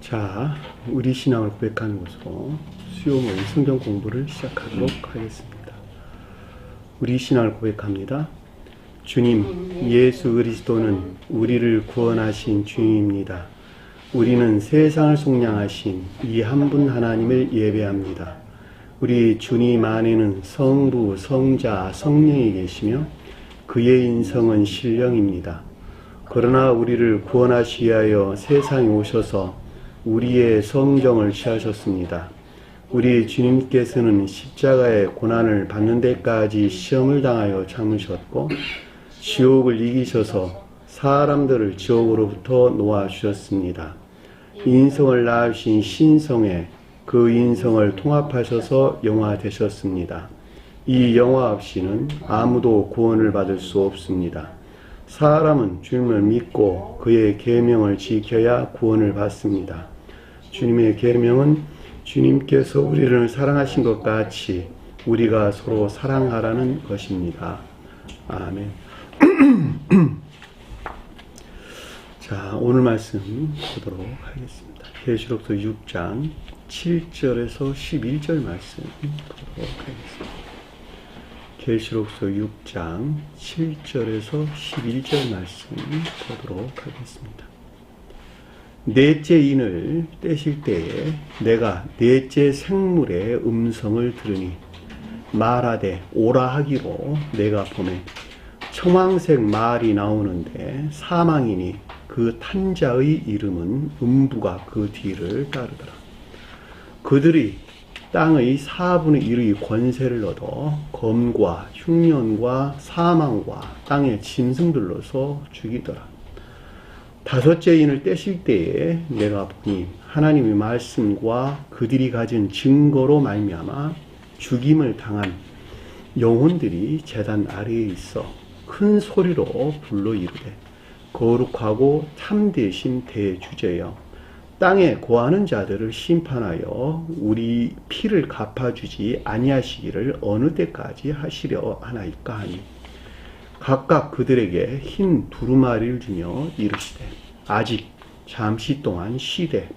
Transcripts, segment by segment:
자, 우리 신앙을 고백하는 것으로 수요모임 성경 공부를 시작하도록 하겠습니다. 우리 신앙을 고백합니다. 주님, 예수 그리스도는 우리를 구원하신 주님입니다. 우리는 세상을 속량하신 이 한 분 하나님을 예배합니다. 우리 주님 안에는 성부, 성자, 성령이 계시며 그의 인성은 신령입니다. 그러나 우리를 구원하시기 위하여 세상에 오셔서 우리의 성정을 취하셨습니다. 우리 주님께서는 십자가의 고난을 받는 데까지 시험을 당하여 참으셨고 지옥을 이기셔서 사람들을 지옥으로부터 놓아주셨습니다. 인성을 낳으신 신성에 그 인성을 통합하셔서 영화 되셨습니다. 이 영화 없이는 아무도 구원을 받을 수 없습니다. 사람은 주님을 믿고 그의 계명을 지켜야 구원을 받습니다. 주님의 계명은 주님께서 우리를 사랑하신 것 같이 우리가 서로 사랑하라는 것입니다. 아멘. 자, 오늘 말씀 보도록 하겠습니다. 계시록서 6장 7절에서 11절 말씀 보도록 하겠습니다. 계시록서 6장 7절에서 11절 말씀 보도록 하겠습니다. 넷째 인을 떼실 때에 내가 넷째 생물의 음성을 들으니 말하되 오라 하기로 내가 보매 청황색 말이 나오는데 사망이니 그 탄자의 이름은 음부가 그 뒤를 따르더라. 그들이 땅의 4분의 1의 권세를 얻어 검과 흉년과 사망과 땅의 짐승들로서 죽이더라. 다섯째 인을 떼실 때에 내가 보니 하나님의 말씀과 그들이 가진 증거로 말미암아 죽임을 당한 영혼들이 제단 아래에 있어 큰 소리로 불러 이르되 거룩하고 참되신 대주제여 땅에 고하는 자들을 심판하여 우리 피를 갚아주지 아니하시기를 어느 때까지 하시려 하나이까 하니 각각 그들에게 흰 두루마리를 주며 이르시되 아직 잠시 동안 쉬되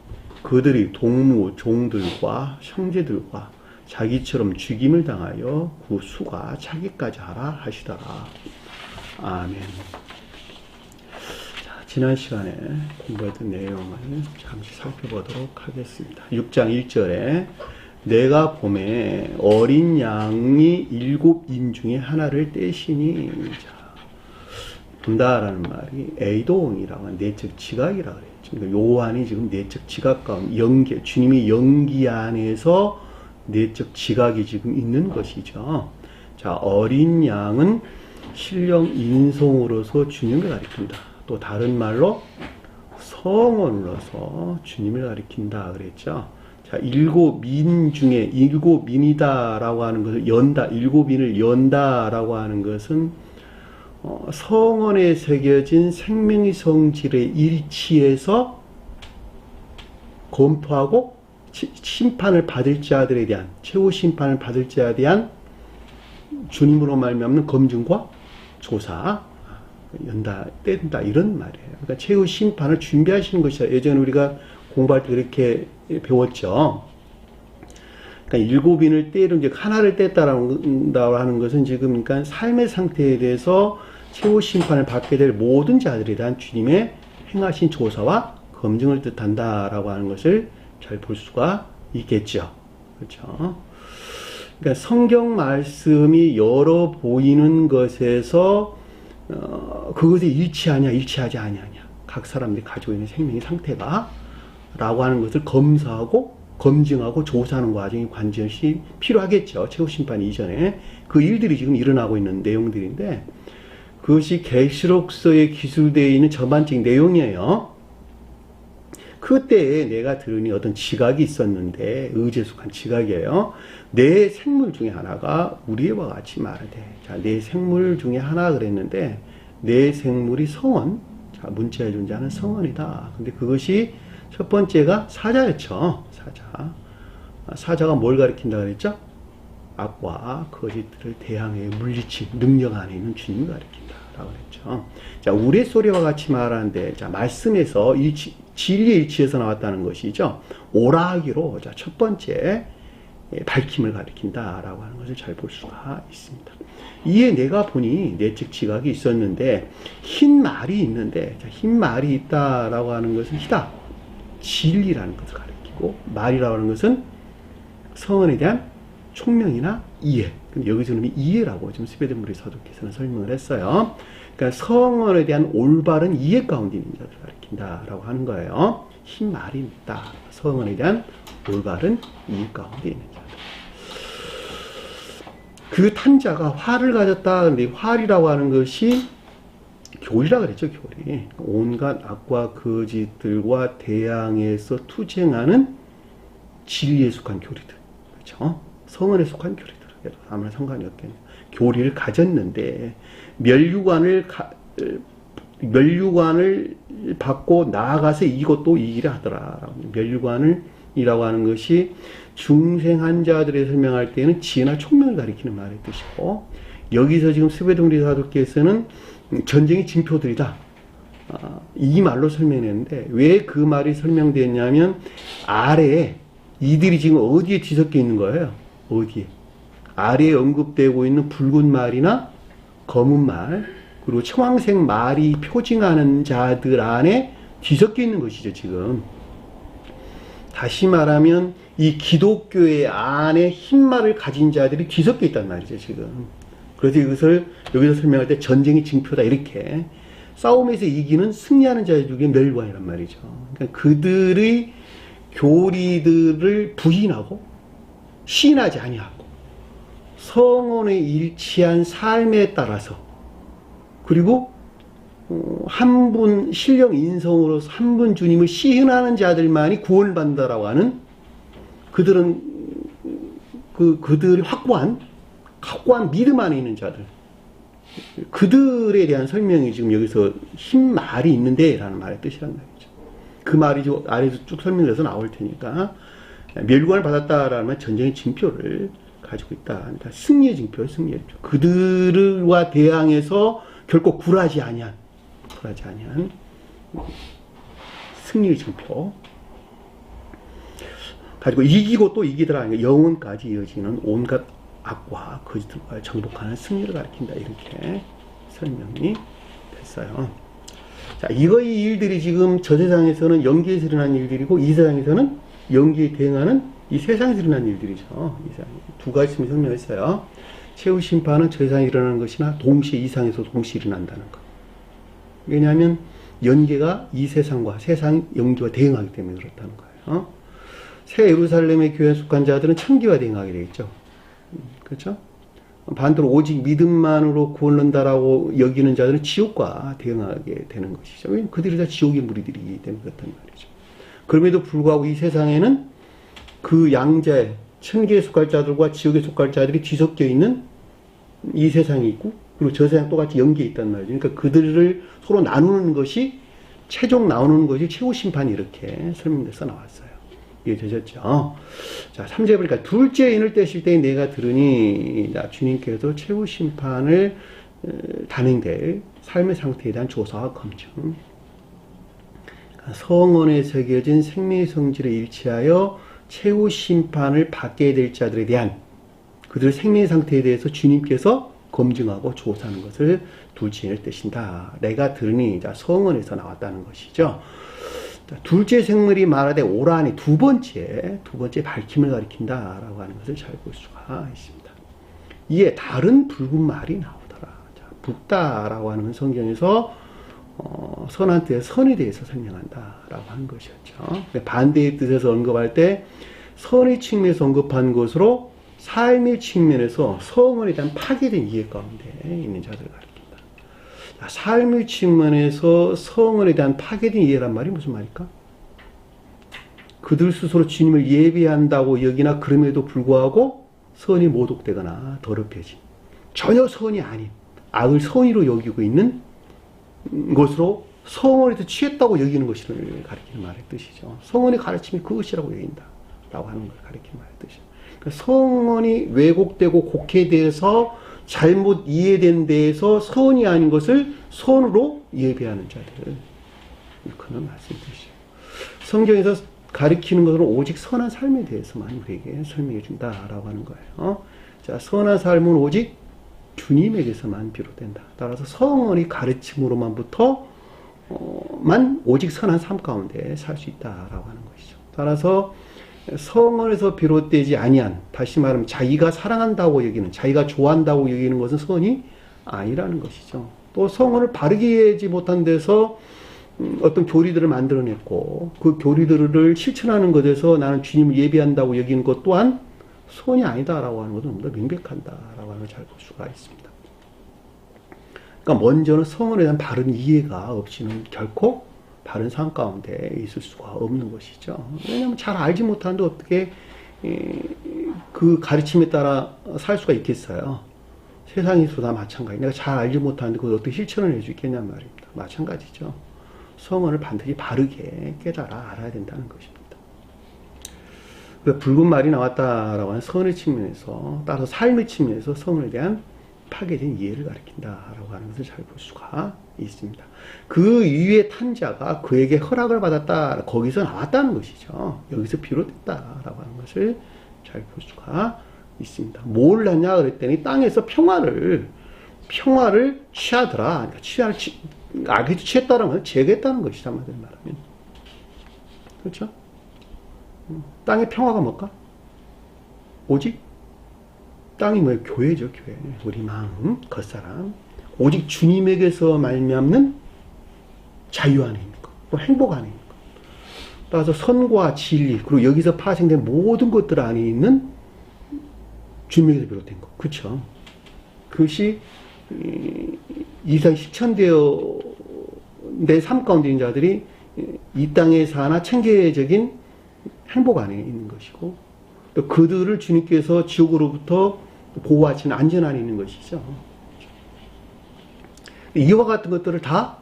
그들이 동무 종들과 형제들과 자기처럼 죽임을 당하여 그 수가 차기까지 하라 하시더라. 아멘. 자, 지난 시간에 공부했던 내용을 잠시 살펴보도록 하겠습니다. 6장 1절에 내가 보매 어린 양이 7인 중에 하나를 떼시니 본다라는 말이 에이도이라고 하는 내적 지각이라고 그랬죠. 그러니까 요한이 지금 내적 지각 가운데 주님이 연기 안에서 내적 지각이 지금 있는 것이죠. 자, 어린 양은 신령 인성으로서 주님을 가리킨다. 또 다른 말로 성원으로서 주님을 가리킨다 그랬죠. 자, 7민 중에 7민이다라고 하는 것을 연다, 7인을 연다라고 하는 것은 성원에 새겨진 생명의 성질의 일치에서 검토하고 심판을 받을 자들에 대한 최후 심판을 받을 자에 대한 주님으로 말미암는 검증과 조사 연다 뗀다 이런 말이에요. 그러니까 최후 심판을 준비하시는 것이야. 예전에 우리가 공부할 때 그렇게 배웠죠. 그러니까 7인을 떼는 즉 하나를 뗐다라고 하는 것은 지금 그러니까 삶의 상태에 대해서 최후 심판을 받게 될 모든 자들에 대한 주님의 행하신 조사와 검증을 뜻한다라고 하는 것을 잘 볼 수가 있겠죠. 그렇죠? 그러니까 성경 말씀이 여러 보이는 것에서 그것에 일치하냐, 일치하지 아니하냐, 각 사람들이 가지고 있는 생명의 상태가 라고 하는 것을 검사하고 검증하고 조사하는 과정이 관젓이 필요하겠죠. 최후 심판 이전에 그 일들이 지금 일어나고 있는 내용들인데 그것이 계시록서에 기술되어 있는 전반적인 내용이에요. 그때에 내가 들으니 어떤 지각이 있었는데 의지에 속한 지각이에요. 내 생물 중에 하나가 우리와 같이 말하되 자, 내 생물 중에 하나 그랬는데 내 생물이 성원, 자, 문자의 존재하는 성원이다. 근데 그것이 첫 번째가 사자였죠. 사자가 뭘 가리킨다 그랬죠? 악과 거짓들을 대항해 물리친 능력 안에 있는 주님을 가리킨다라고 그랬죠. 자, 우레소리와 같이 말하는데, 자, 말씀에서 이 진리의 일치에서 나왔다는 것이죠. 오라하기로 자, 첫 번째 밝힘을 가리킨다라고 하는 것을 잘 볼 수가 있습니다. 이에 내가 보니 내적 지각이 있었는데 흰 말이 있는데 자, 흰 말이 있다라고 하는 것은 희다. 진리라는 것을 가리키고 말이라고 하는 것은 성언에 대한 총명이나 이해. 근데 여기서는 이해라고 지금 스베덴브리 사도께서는 설명을 했어요. 그러니까 성언에 대한 올바른 이해 가운데 있는 자들을 가리킨다라고 하는 거예요. 흰 말이 있다. 성언에 대한 올바른 이해 가운데 있는 자들. 그 탄자가 활을 가졌다. 근데 활이라고 하는 것이 교리라 그랬죠, 교리. 온갖 악과 거짓들과 대항해서 투쟁하는 진리에 속한 교리들. 그렇죠? 성언에 속한 교리들. 아무나 상관이 없겠네요. 교리를 가졌는데 멸류관을 받고 나아가서 이것도 이기려 하더라. 멸류관이라고 하는 것이 중생한 자들에 설명할 때는 지혜나 총명을 가리키는 말의 뜻이고, 여기서 지금 스베둥리 사도께서는 전쟁의 징표들이다. 이 말로 설명했는데 왜 그 말이 설명됐냐면 아래에 이들이 지금 어디에 뒤섞여 있는 거예요? 어디에? 아래에 언급되고 있는 붉은 말이나 검은 말, 그리고 청황색 말이 표징하는 자들 안에 뒤섞여 있는 것이죠, 지금. 다시 말하면 이 기독교의 안에 흰 말을 가진 자들이 뒤섞여 있단 말이죠, 지금. 그래서 이것을 여기서 설명할 때 전쟁의 징표다, 이렇게. 싸움에서 이기는 승리하는 자들 중에 멸관이란 말이죠. 그러니까 그들의 교리들을 부인하고 시인하지 아니하고 성언에 일치한 삶에 따라서, 그리고 한 분 신령 인성으로서 한 분 주님을 시인하는 자들만이 구원을 받는다라고 하는, 그들은 그들이 확고한 믿음 안에 있는 자들, 그들에 대한 설명이 지금 여기서 흰 말이 있는데 라는 말의 뜻이란 말이죠. 그 말이 아래에서 쭉 설명돼서 나올 테니까, 멸관을 받았다라는 말, 전쟁의 징표를 가지고 있다. 그러니까 승리의 징표예요, 승리의 징표. 그들과 대항해서 결코 굴하지 아니한 승리의 징표 가지고 이기고 또 이기더라. 그러니까 영혼까지 이어지는 온갖 악과 거짓들과 정복하는 승리를 가리킨다. 이렇게 설명이 됐어요. 자, 이 일들이 지금 저 세상에서는 영계에서 일어난 일들이고, 이 세상에서는 영계에 대응하는 이 세상에서 일어난 일들이죠. 두 가지 있으면 설명했어요. 최후 심판은 저 세상에 일어나는 것이나 동시에 이상에서 동시에 일어난다는 것. 왜냐하면 연계가 이 세상과 세상 영계와 대응하기 때문에 그렇다는 거예요. 새 예루살렘의 교회에 속한 자들은 천기와 대응하게 되겠죠. 그렇죠? 반대로 오직 믿음만으로 구원한다라고 여기는 자들은 지옥과 대응하게 되는 것이죠. 왜냐하면 그들이 다 지옥의 무리들이기 때문에 그렇단 말이죠. 그럼에도 불구하고 이 세상에는 그 양자의 천계에 속할 자들과 지옥에 속할 자들이 뒤섞여 있는 이 세상이 있고, 그리고 저 세상 똑같이 연계에 있단 말이죠. 그러니까 그들을 서로 나누는 것이, 최종 나오는 것이 최후 심판이, 이렇게 설명돼서 나왔어요. 이해되셨죠? 자, 3절 보니까 둘째 인을 떼실 때 내가 들으니, 주님께서 최후 심판을 단행될 삶의 상태에 대한 조사와 검증. 성언에 새겨진 생명의 성질에 일치하여 최후 심판을 받게 될 자들에 대한 그들의 생명의 상태에 대해서 주님께서 검증하고 조사하는 것을 둘째 인을 떼신다. 내가 들으니, 자, 성언에서 나왔다는 것이죠. 자, 둘째 생물이 말하되 오라니 두 번째 밝힘을 가리킨다라고 하는 것을 잘 볼 수가 있습니다. 이에 다른 붉은 말이 나오더라. 자, 붉다라고 하는 성경에서 선한 뜻의 선에 대해서 설명한다라고 하는 것이었죠. 반대의 뜻에서 언급할 때 선의 측면에서 언급한 것으로 삶의 측면에서 성언에 대한 파괴된 이해 가운데 있는 자들을 가리킨다. 자, 삶의 측면에서 성언에 대한 파괴된 이해란 말이 무슨 말일까? 그들 스스로 주님을 예배한다고 여기나 그럼에도 불구하고 선이 모독되거나 더럽혀진, 전혀 선이 아닌 악을 선의로 여기고 있는 것으로 성언에서 취했다고 여기는 것을 가리키는 말의 뜻이죠. 성언의 가르침이 그것이라고 여긴다 라고 하는 걸 가리키는 말의 뜻이죠. 그러니까 성언이 왜곡되고 곡해돼서 잘못 이해된 데에서 선이 아닌 것을 선으로 예배하는 자들, 그런 말씀이죠. 성경에서 가리키는 것은 오직 선한 삶에 대해서만 우리에게 설명해 준다라고 하는 거예요. 자, 선한 삶은 오직 주님에게서만 비롯된다. 따라서 성언의 가르침으로만부터 만 오직 선한 삶 가운데 살 수 있다라고 하는 것이죠. 따라서 성언에서 비롯되지 아니한, 다시 말하면 자기가 사랑한다고 여기는, 자기가 좋아한다고 여기는 것은 선이 아니라는 것이죠. 또 성언을 바르게 하지 못한 데서 어떤 교리들을 만들어냈고 그 교리들을 실천하는 것에서 나는 주님을 예배한다고 여기는 것 또한 선이 아니다라고 하는 것은 너무 명백한다라고 하는 걸 잘 볼 수가 있습니다. 그러니까 먼저는 성언에 대한 바른 이해가 없이는 결코 바른 삶 가운데 있을 수가 없는 것이죠. 왜냐하면 잘 알지 못하는데 어떻게 그 가르침에 따라 살 수가 있겠어요. 세상에서 다 마찬가지. 내가 잘 알지 못하는데 그걸 어떻게 실천을 해 수 있겠냔 말입니다. 마찬가지죠. 성언을 반드시 바르게 깨달아 알아야 된다는 것입니다. 붉은 말이 나왔다라고 하는 선의 측면에서, 따라서 삶의 측면에서 성언에 대한 파괴된 이해를 가리킨다라고 하는 것을 잘 볼 수가 있습니다. 그 이후에 탄자가 그에게 허락을 받았다, 거기서 나왔다는 것이죠. 여기서 비롯됐다라고 하는 것을 잘 볼 수가 있습니다. 뭘 하냐 그랬더니 땅에서 평화를 취하더라. 그러니까 악에도 취했다는 건 제거했다는 것이죠. 한마디로 말하면. 그렇죠? 땅의 평화가 뭘까? 오직 땅이 뭐예요? 교회죠, 교회. 우리 마음, 겉사람. 오직 주님에게서 말미암는 자유 안에 있는 것, 또 행복 안에 있는 것. 따라서 선과 진리, 그리고 여기서 파생된 모든 것들 안에 있는 주님에게서 비롯된 것. 그렇죠? 그것이 이상 실천되어 내 삶 가운데 있는 자들이 이 땅에 사나 체계적인 행복 안에 있는 것이고, 또 그들을 주님께서 지옥으로부터 보호하시는 안전 안에 있는 것이죠. 이와 같은 것들을 다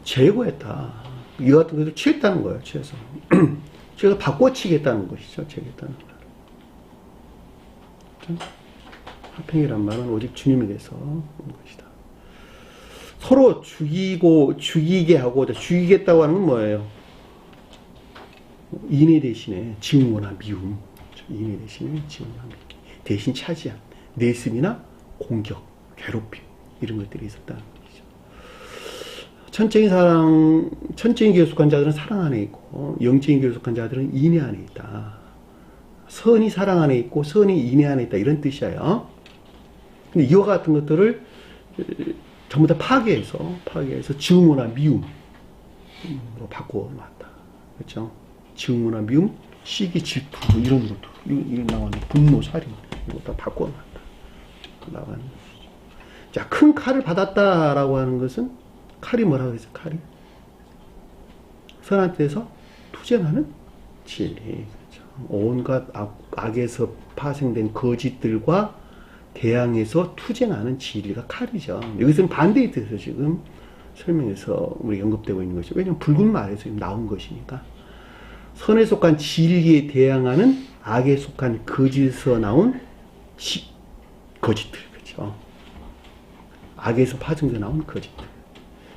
제거했다. 이와 같은 것들을 취했다는 거예요. 취해서 바꿔치겠다는 것이죠. 제거했다는 거예요. 화평이란 말은 오직 주님에게서 온 것이다. 서로 죽이게 하고, 죽이겠다고 하는 건 뭐예요? 인해 대신에 증오나 미움, 인해 대신에 증오나 미움, 대신 차지한 내습이나 공격, 괴롭힘, 이런 것들이 있었다는 것이죠. 천적인 교속한 자들은 사랑 안에 있고, 영적인 교속한 자들은 인해 안에 있다. 선이 사랑 안에 있고 선이 인해 안에 있다, 이런 뜻이에요. 근데 이와 같은 것들을 전부 다 파괴해서 증오나 미움으로 바꿔놨다. 그렇죠? 증오나 미움, 시기, 질투, 이런 것도, 이런 나오는 분노, 살인, 이거 다 바꿔놨다. 나가는 것이죠. 자, 큰 칼을 받았다라고 하는 것은, 칼이 뭐라고 했어요? 칼이 선한 뜻에서 투쟁하는 진리. 그렇죠? 온갖 악에서 파생된 거짓들과 대항해서 투쟁하는 진리가 칼이죠. 여기서는 반대의 뜻에서 지금 설명해서 우리 언급되고 있는 것이죠. 왜냐하면 붉은 말에서 나온 것이니까. 선에 속한 진리에 대항하는 악에 속한 거짓에서 나온 거짓들. 그렇죠? 악에서 파생돼서 나온 거짓들.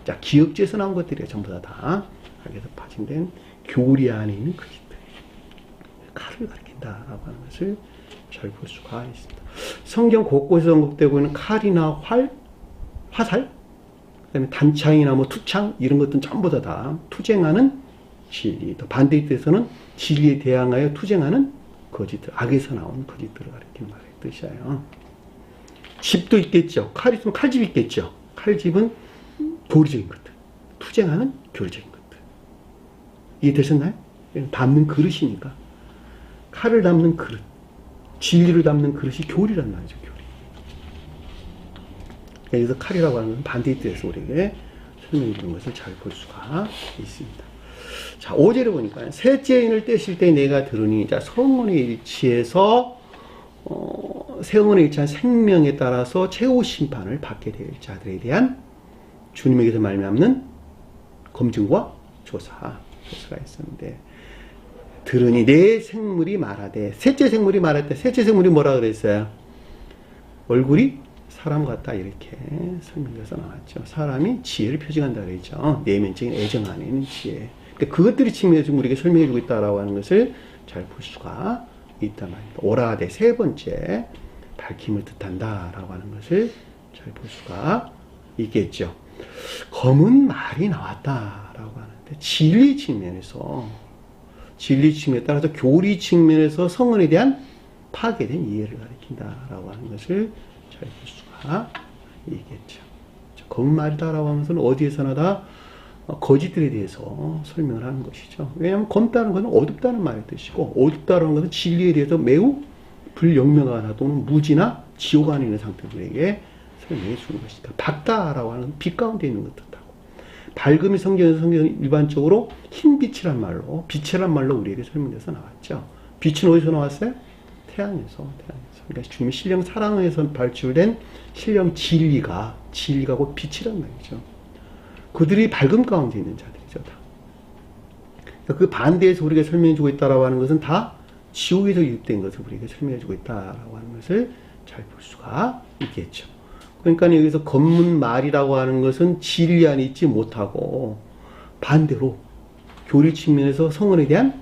자, 기역죄에서 나온 것들이에요. 전부 다 악에서 파생된 교리 안에 있는 거짓들. 칼을 가리킨다라고 하는 것을 잘 볼 수가 있습니다. 성경 곳곳에서 언급되고 있는 칼이나 화살, 그다음에 단창이나 투창, 이런 것들은 전부 다 투쟁하는 진리. 또 반대의 뜻에서는 진리에 대항하여 투쟁하는 거짓들, 악에서 나온 거짓들을 가리키는 말의 뜻이에요. 집도 있겠죠. 칼 있으면 칼집이 있겠죠. 칼집은 교리적인 것들, 투쟁하는 교리적인 것들. 이해되셨나요? 담는 그릇이니까. 칼을 담는 그릇, 진리를 담는 그릇이 교리란 말이죠. 교리. 여기서 칼이라고 하는 것은 반대의 뜻에서 우리에게 설명해 주는 것을 잘 볼 수가 있습니다. 자, 5절에 보니까 셋째 인을 떼실 때 내가 들으니, 자, 성언에 일치해서 성언에 일치한 생명에 따라서 최후 심판을 받게 될 자들에 대한 주님에게서 말미암는 검증과 조사가 있었는데, 들으니 내 생물이 말하되, 셋째 생물이 말할 때 셋째 생물이 뭐라 그랬어요? 얼굴이 사람 같다, 이렇게 설명해서 나왔죠. 사람이 지혜를 표징한다 그랬죠. 내면적인 애정 안에 있는 지혜. 그러니까 그것들이 측면에서 지금 우리에게 설명해주고 있다라고 하는 것을 잘 볼 수가 있단 말입니다. 오라데 세 번째 밝힘을 뜻한다라고 하는 것을 잘 볼 수가 있겠죠. 검은 말이 나왔다라고 하는데 진리 측면에 따라서 교리 측면에서 성언에 대한 파괴된 이해를 가리킨다라고 하는 것을 잘 볼 수가 있겠죠. 검은 말이다라고 하면서는 어디에서나 다 거짓들에 대해서 설명을 하는 것이죠. 왜냐하면 검다는 것은 어둡다는 말의 뜻이고, 어둡다는 것은 진리에 대해서 매우 불영명하나 또는 무지나 지옥 안에 있는 상태들에게 설명해 주는 것이다. 밝다라고 하는 빛 가운데 있는 것 뜻하고, 밝음이 성경은 일반적으로 흰 빛이란 말로, 빛이란 말로 우리에게 설명돼서 나왔죠. 빛은 어디서 나왔어요? 태양에서. 그러니까 주님의 신령 사랑에서 발출된 신령 진리가 곧 빛이란 말이죠. 그들이 밝음 가운데 있는 자들이죠. 다. 그러니까 그 반대에서 우리가 설명해주고 있다라고 하는 것은 다 지옥에서 유입된 것을 우리에게 설명해주고 있다라고 하는 것을 잘 볼 수가 있겠죠. 그러니까 여기서 검문 말이라고 하는 것은 진리 안에 있지 못하고, 반대로 교리 측면에서 성언에 대한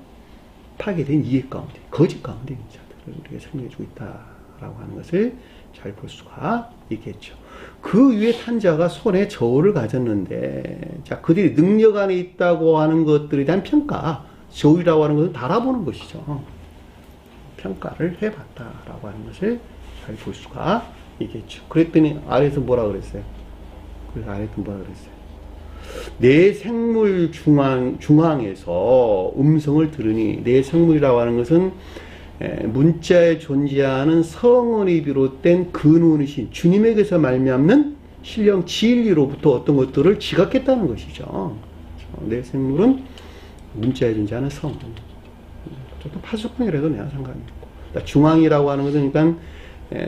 파괴된 이해 가운데, 거짓 가운데 있는 자들을 우리가 설명해주고 있다라고 하는 것을 잘 볼 수가 있겠죠. 그 위에 탄 자가 손에 저울을 가졌는데, 자, 그들이 능력 안에 있다고 하는 것들에 대한 평가, 저울이라고 하는 것은 달아보는 것이죠. 평가를 해봤다라고 하는 것을 잘 볼 수가 있겠죠. 그랬더니 아래에서 뭐라 그랬어요? 그래서 아래에서 뭐라 그랬어요? 내 생물 중앙에서 음성을 들으니, 내 생물이라고 하는 것은 문자에 존재하는 성언이 비롯된 근원이신 주님에게서 말미암는 신령 진리로부터 어떤 것들을 지각했다는 것이죠. 내 생물은 문자에 존재하는 성언. 또 파수꾼이라도 내가 상관이 없고. 그러니까 중앙이라고 하는 것은 그러니까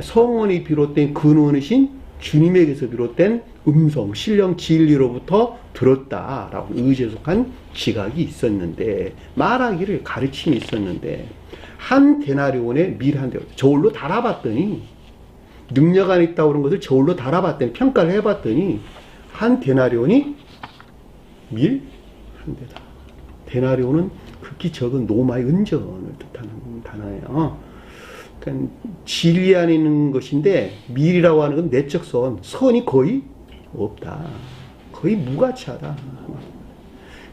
성언이 비롯된 근원이신 주님에게서 비롯된 음성, 신령 진리로부터 들었다라고 의지에 속한 지각이 있었는데, 말하기를 가르침이 있었는데, 한 데나리온에 밀한 대, 저울로 달아봤더니, 능력 안에 있다고 그런 것을 저울로 달아봤더니, 평가를 해봤더니, 한 데나리온이 밀 한 대다. 데나리온은 극히 적은 노마의 은전을 뜻하는 단어예요. 그러니까 진리 안에 있는 것인데, 밀이라고 하는 건 내적 선이 거의 없다. 거의 무가치하다.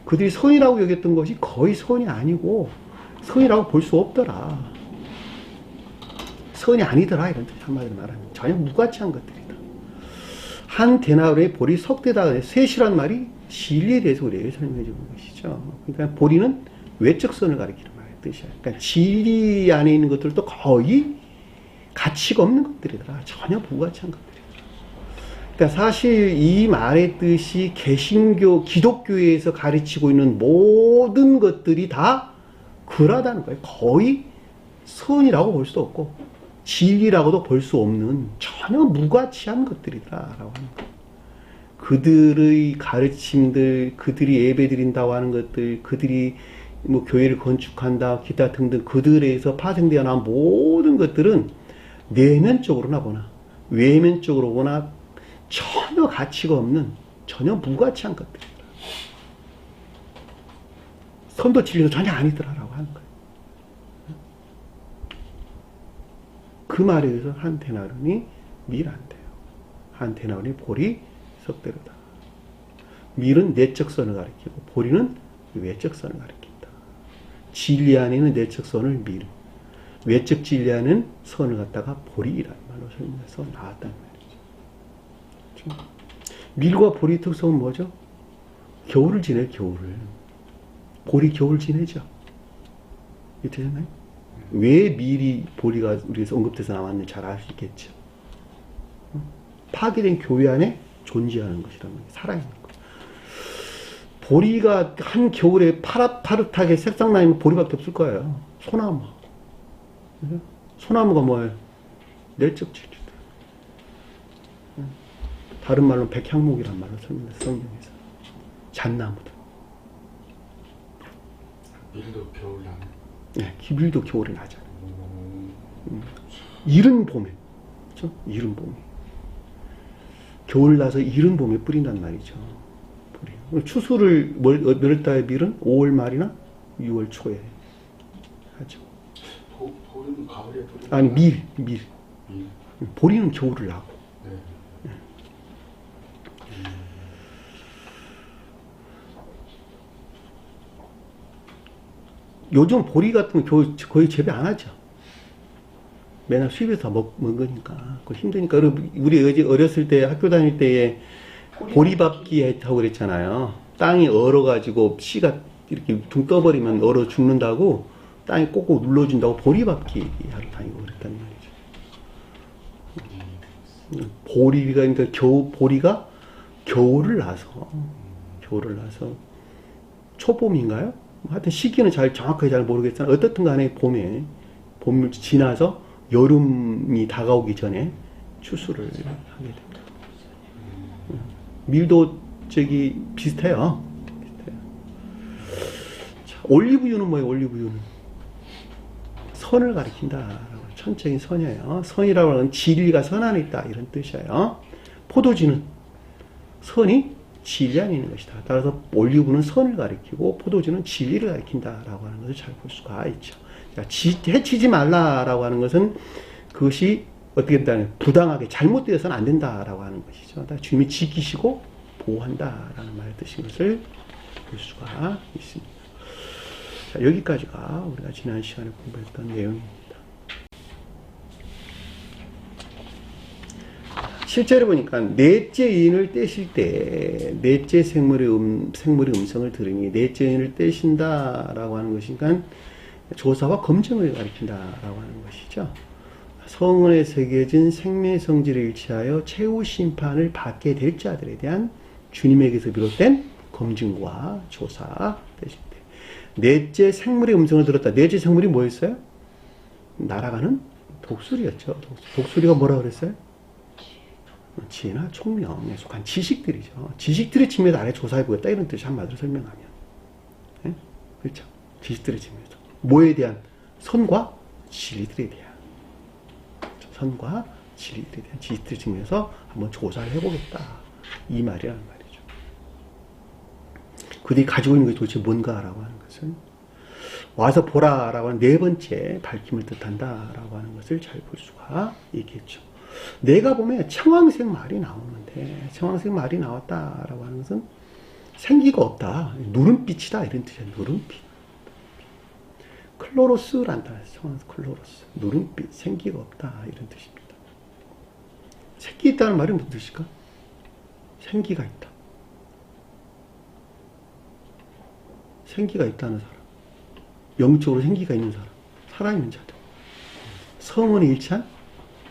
그들이 선이라고 여겼던 것이 거의 선이 아니고 선이라고 볼 수 없더라. 선이 아니더라. 이런 뜻 한마디로 말하면 전혀 무가치한 것들이다. 한 데나리온의 보리 석대다. 셋이란 말이 진리에 대해서 우리에게 설명해 주는 것이죠. 그러니까 보리는 외적 선을 가리키는 말의 뜻이야. 그러니까 진리 안에 있는 것들도 거의 가치가 없는 것들이더라. 전혀 무가치한 것들. 그러니까 사실 이 말의 뜻이 개신교, 기독교에서 가르치고 있는 모든 것들이 다 그러하다는 거예요. 거의 선이라고 볼 수도 없고 진리라고도 볼 수 없는 전혀 무가치한 것들이다라고 하는 거예요. 그들의 가르침들, 그들이 예배드린다고 하는 것들, 그들이 뭐 교회를 건축한다, 기타 등등 그들에서 파생되어 나온 모든 것들은 내면적으로나 보나 외면적으로 보나 전혀 가치가 없는, 전혀 무가치한 것들이다. 선도 진리도 전혀 아니더라라고 하는 거예요. 그 말에 의해서 한 데나리온이 밀한대요. 한 데나리온이 보리 석대로다. 밀은 내적 선을 가리키고 보리는 외적 선을 가리킨다. 진리 안에 있는 내적 선을 밀, 외적 진리 안에는 선을 갖다가 보리라는 말로 설명해서 나왔다는 말이죠. 밀과 보리 특성은 뭐죠? 겨울을 지내, 겨울을. 보리 겨울 지내죠. 이렇게 되나요? 왜 밀이 보리가 우리에서 언급돼서 나왔는지 잘 알 수 있겠죠. 파괴된 교회 안에 존재하는 것이라는 거예요. 살아있는 것. 보리가 한 겨울에 파릇파릇하게 색상 나면 보리밖에 없을 거예요. 소나무. 소나무가 뭐예요? 내적 진리다. 다른 말로 백향목이란 말로 설명해서 성경에서. 잣나무다. 밀도 겨울 나네. 네, 밀도 겨울에 나잖아요. 이른 봄에, 그렇죠? 이른 봄에. 겨울 나서 이른 봄에 뿌린단 말이죠. 보리가. 추수를 몇 달에 밀은? 5월 말이나 6월 초에 하죠. 보리는 가을에 보리. 아니 밀. 밀. 보리는 겨울을 나고. 네. 요즘 보리 같은 거 거의 재배 안 하죠. 맨날 수입해서 먹으니까. 그거 힘드니까. 우리 어렸을 때 학교 다닐 때에 보리밥기 했다고 그랬잖아요. 땅이 얼어가지고 씨가 이렇게 둥 떠버리면 얼어 죽는다고 땅에 꼭꼭 눌러준다고 보리밥기 하러 다니고 그랬단 말이죠. 보리가, 그러니까 보리가 겨울을 나서 초봄인가요? 하여튼 시기는 정확하게 잘 모르겠지만 어떻든 간에 봄을 지나서 여름이 다가오기 전에 추수를 하게 됩니다. 밀도 비슷해요. 자, 올리브유는 뭐예요? 올리브유는 선을 가리킨다라고. 천적인 선이에요. 선이라고 하는 진리가 선 안에 있다 이런 뜻이에요. 포도주는 선이 진리 안에 있는 것이다. 따라서 올리브는 선을 가리키고 포도주는 진리를 가리킨다라고 하는 것을 잘 볼 수가 있죠. 자, 해치지 말라라고 하는 것은 그것이 어떻게 된다면 부당하게 잘못되어서는 안 된다라고 하는 것이죠. 주님이 지키시고 보호한다라는 말의 뜻인 것을 볼 수가 있습니다. 자, 여기까지가 우리가 지난 시간에 공부했던 내용입니다. 실제로 보니까 넷째 인을 떼실 때 넷째 생물의 음성을 들으니 넷째 인을 떼신다라고 하는 것이니까 조사와 검증을 가리킨다라고 하는 것이죠. 성언에 새겨진 생명의 성질을 일치하여 최후 심판을 받게 될 자들에 대한 주님에게서 비롯된 검증과 조사 되실 때 넷째 생물의 음성을 들었다. 넷째 생물이 뭐였어요? 날아가는 독수리였죠. 독수리가 뭐라 그랬어요? 지혜나 총명에 속한 지식들이죠. 지식들의 측면에서 아래 조사해보겠다 이런 뜻이 한마디로 설명하면, 네? 그렇죠. 지식들의 측면에서 뭐에 대한? 선과 진리들에 대한, 선과 진리들에 대한 지식들의 측면에서 한번 조사를 해보겠다 이 말이라는 말이죠. 그들이 가지고 있는 것이 도대체 뭔가라고 하는 것은 와서 보라라고 하는 네 번째 밝힘을 뜻한다라고 하는 것을 잘 볼 수가 있겠죠. 내가 보면 청황색 말이 나오는데 청황색 말이 나왔다라고 하는 것은 생기가 없다, 누름빛이다 이런 뜻이에요. 누름빛. 클로로스란 단어, 청황색 클로로스, 누름빛, 생기가 없다 이런 뜻입니다. 생기 있다는 말이 무슨 뜻일까? 생기가 있다. 생기가 있다는 사람, 영적으로 생기가 있는 사람, 살아있는 자들, 성원에 일치한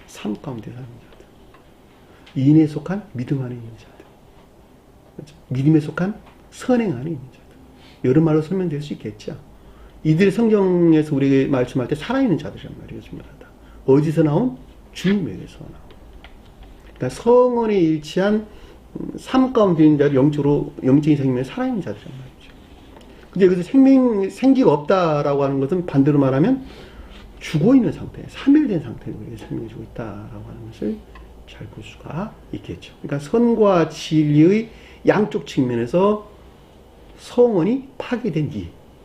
삶 가운데 사는 자들, 인에 속한 믿음 안에 있는 자들, 그렇죠? 믿음에 속한 선행 안에 있는 자들, 여러 말로 설명될 수 있겠죠. 이들이 성경에서 우리에게 말씀할 때 살아있는 자들이란 말이에요. 중요하다. 어디서 나온? 주님에게서 나온. 그러니까 성원에 일치한 삶 가운데 있는 자들, 영적인 생명에 살아있는 자들이란 말이죠. 근데 여기서 생기가 없다라고 하는 것은 반대로 말하면 죽어있는 상태, 사멸된 상태로 우리에게 설명해주고 있다라고 하는 것을 잘 볼 수가 있겠죠. 그러니까 선과 진리의 양쪽 측면에서 성원이 파괴된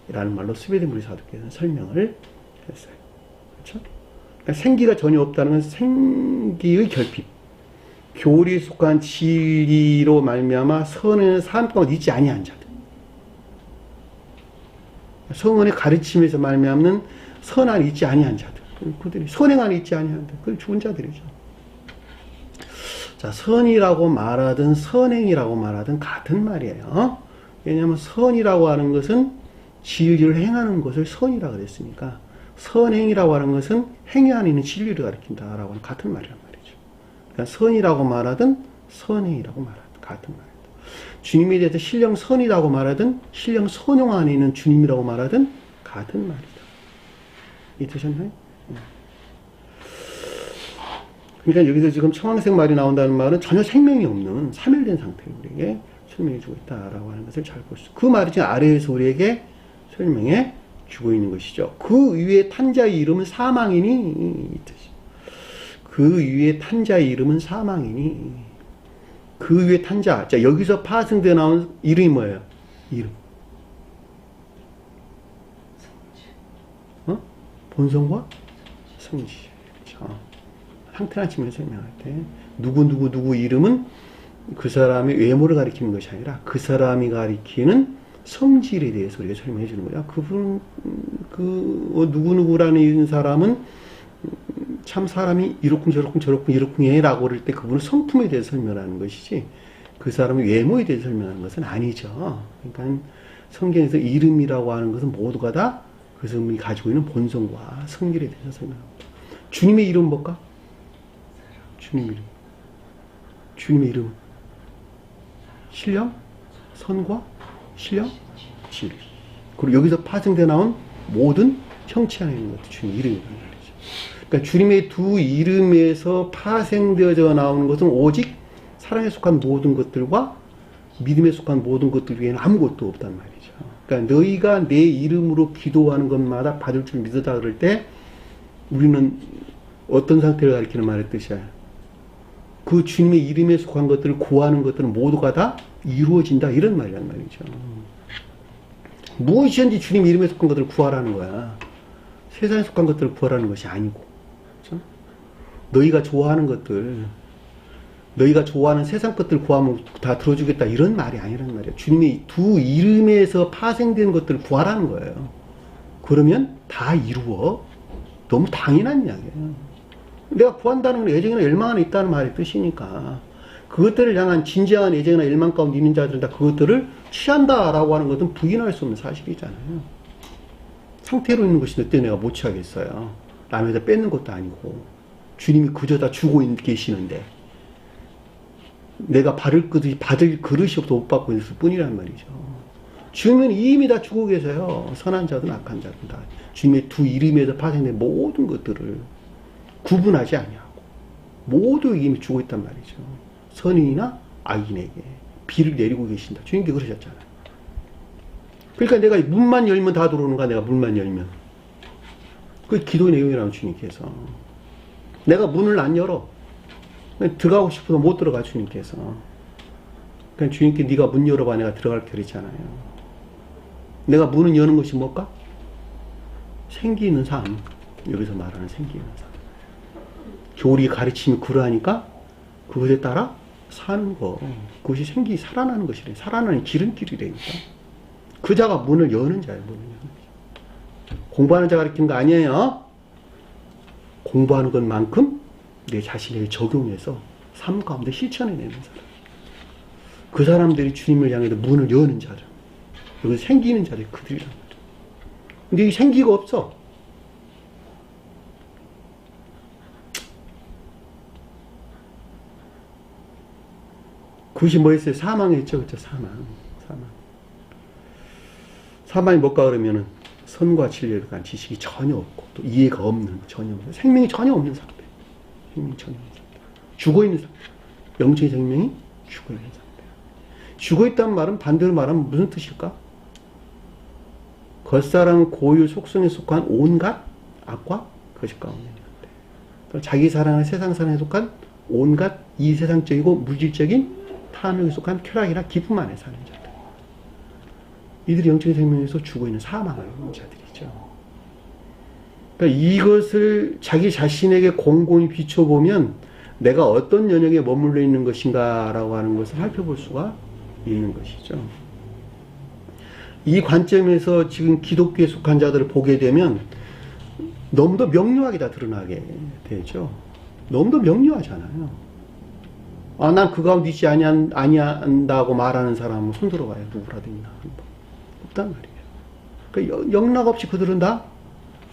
이라는 말로 스웨덴 사도께서는 설명을 했어요. 그렇죠? 그러니까 생기가 전혀 없다는 건 생기의 결핍, 교리에 속한 진리로 말미암아 선에는 삶 가운데 있지 아니한 자들, 성원의 가르침에서 말미암는 선 안에 있지 아니한 자들, 그들이 선행 안에 있지 아니한 자들, 그 죽은 자들이죠. 자, 선이라고 말하든 선행이라고 말하든 같은 말이에요. 왜냐하면 선이라고 하는 것은 진리를 행하는 것을 선이라고 그랬으니까, 선행이라고 하는 것은 행위 안에 있는 진리를 가리킨다라고 하는 같은 말이란 말이죠. 그러니까 선이라고 말하든 선행이라고 말하든 같은 말이다. 주님에 대해서 신령 선이라고 말하든 신령 선용 안에 있는 주님이라고 말하든 같은 말이다. 이해되셨나요? 그러니까 여기서 지금 청황색 말이 나온다는 말은 전혀 생명이 없는 사멸된 상태로 우리에게 설명해주고 있다라고 하는 것을 잘 볼 수. 그 말이 지금 아래에서 우리에게 설명해 주고 있는 것이죠. 그 위에 탄 자의 이름은 사망이니 이 뜻이. 그 위에 탄 자의 이름은 사망이니. 그 위에 탄자. 자, 여기서 파생되어 나온 이름이 뭐예요? 이름. 본성과 성질. 그렇죠. 상태나 측면을 설명할 때 누구 이름은 그 사람의 외모를 가리키는 것이 아니라 그 사람이 가리키는 성질에 대해서 우리가 설명해 주는 거야. 그분 누구라는 사람은 참 사람이 이렇쿵 라고 그럴 때 그분은 성품에 대해서 설명하는 것이지 그 사람의 외모에 대해서 설명하는 것은 아니죠. 그러니까 성경에서 이름이라고 하는 것은 모두가 다 그 사람이 가지고 있는 본성과 성질에 대해서 설명합니다. 주님의 이름은 뭘까? 주님의 이름은 신령, 선과 신령, 진리. 그리고 여기서 파생되어 나온 모든 형체 안에 있는 것도 주님의 이름이라는 말이죠. 그러니까 주님의 두 이름에서 파생되어져 나오는 것은 오직 사랑에 속한 모든 것들과 믿음에 속한 모든 것들 외에는 아무것도 없단 말이죠. 그러니까 너희가 내 이름으로 기도하는 것마다 받을 줄 믿으다 그럴 때 우리는 어떤 상태를 가리키는 말의 뜻이야. 그 주님의 이름에 속한 것들을 구하는 것들은 모두가 다 이루어진다 이런 말이란 말이죠. 무엇이든지 주님 이름에 속한 것들을 구하라는 거야. 세상에 속한 것들을 구하라는 것이 아니고, 그렇죠? 너희가 좋아하는 것들, 너희가 좋아하는 세상 것들 구하면 다 들어주겠다 이런 말이 아니란 말이야. 주님의 두 이름에서 파생된 것들을 구하라는 거예요. 그러면 다 이루어. 너무 당연한 이야기예요. 내가 구한다는 건 애정이나 열망 안에 있다는 말의 뜻이니까 그것들을 향한 진지한 애정이나 열망 가운데 있는 자들은 다 그것들을 취한다라고 하는 것은 부인할 수 없는 사실이잖아요. 상태로 있는 것이 어때 내가 못 취하겠어요. 남에다 뺏는 것도 아니고 주님이 그저 다 주고 계시는데 내가 받을 그릇이 없어 못 받고 있을 뿐이란 말이죠. 주님은 이미 다 주고 계세요. 선한 자든 악한 자든 다 주님의 두 이름에서 파생된 모든 것들을 구분하지 아니하고 모두 이미 주고 있단 말이죠. 선인이나 악인에게 비를 내리고 계신다. 주님께 그러셨잖아요. 그러니까 내가 문만 열면 다 들어오는가? 내가 문만 열면. 그 기도의 내용이라면 주님께서. 내가 문을 안 열어. 들어가고 싶어서 못 들어가 주님께서. 그러니까 주님께 네가 문 열어봐 내가 들어갈 그랬잖아요. 내가 문을 여는 것이 뭘까? 생기 있는 삶. 여기서 말하는 생기 있는 삶. 교리 가르침이 그러하니까 그것에 따라 사는 거. 그것이 살아나는 것이래. 살아나는 지름길이라니까. 그 자가 문을 여는 자예요. 문을 여는 자. 공부하는 자 가르치는 거 아니에요. 공부하는 것만큼 내 자신에게 적용해서 삶 가운데 실천해내는 사람. 그 사람들이 주님을 향해서 문을 여는 자들. 여기 생기는 자들이 그들이란 말이에요. 근데 이 생기가 없어. 그것이 뭐였어요? 사망했죠. 그렇죠? 사망이 뭘까 그러면은 선과 진리에 대한 지식이 전혀 없고 또 이해가 없는 전혀 없는 생명이 전혀 없는 상태. 생명이 전혀 없는 상태. 죽어있는 상태. 영적인 생명이 죽어있는 상태. 죽어있다는 말은 반대로 말하면 무슨 뜻일까? 겉사랑 고유 속성에 속한 온갖 악과 거짓 가운데 있는 상태. 자기 사랑하는 세상 사랑에 속한 온갖 이 세상적이고 물질적인 탐욕에 속한 쾌락이나 기쁨 안에 사는 자들. 이들이 영적인 생명에서 죽어있는 사망을 입는 자들이죠. 그러니까 이것을 자기 자신에게 곰곰이 비춰보면 내가 어떤 영역에 머물러 있는 것인가라고 하는 것을 살펴볼 수가 있는 것이죠. 이 관점에서 지금 기독교에 속한 자들을 보게 되면 너무도 명료하게 다 드러나게 되죠. 너무도 명료하잖아요. 난 그 가운데 있지 아니한다고 말하는 사람은 손들어봐요. 누구라도 있나. 없단 말이에요. 그러니까 영락 없이 그들은 다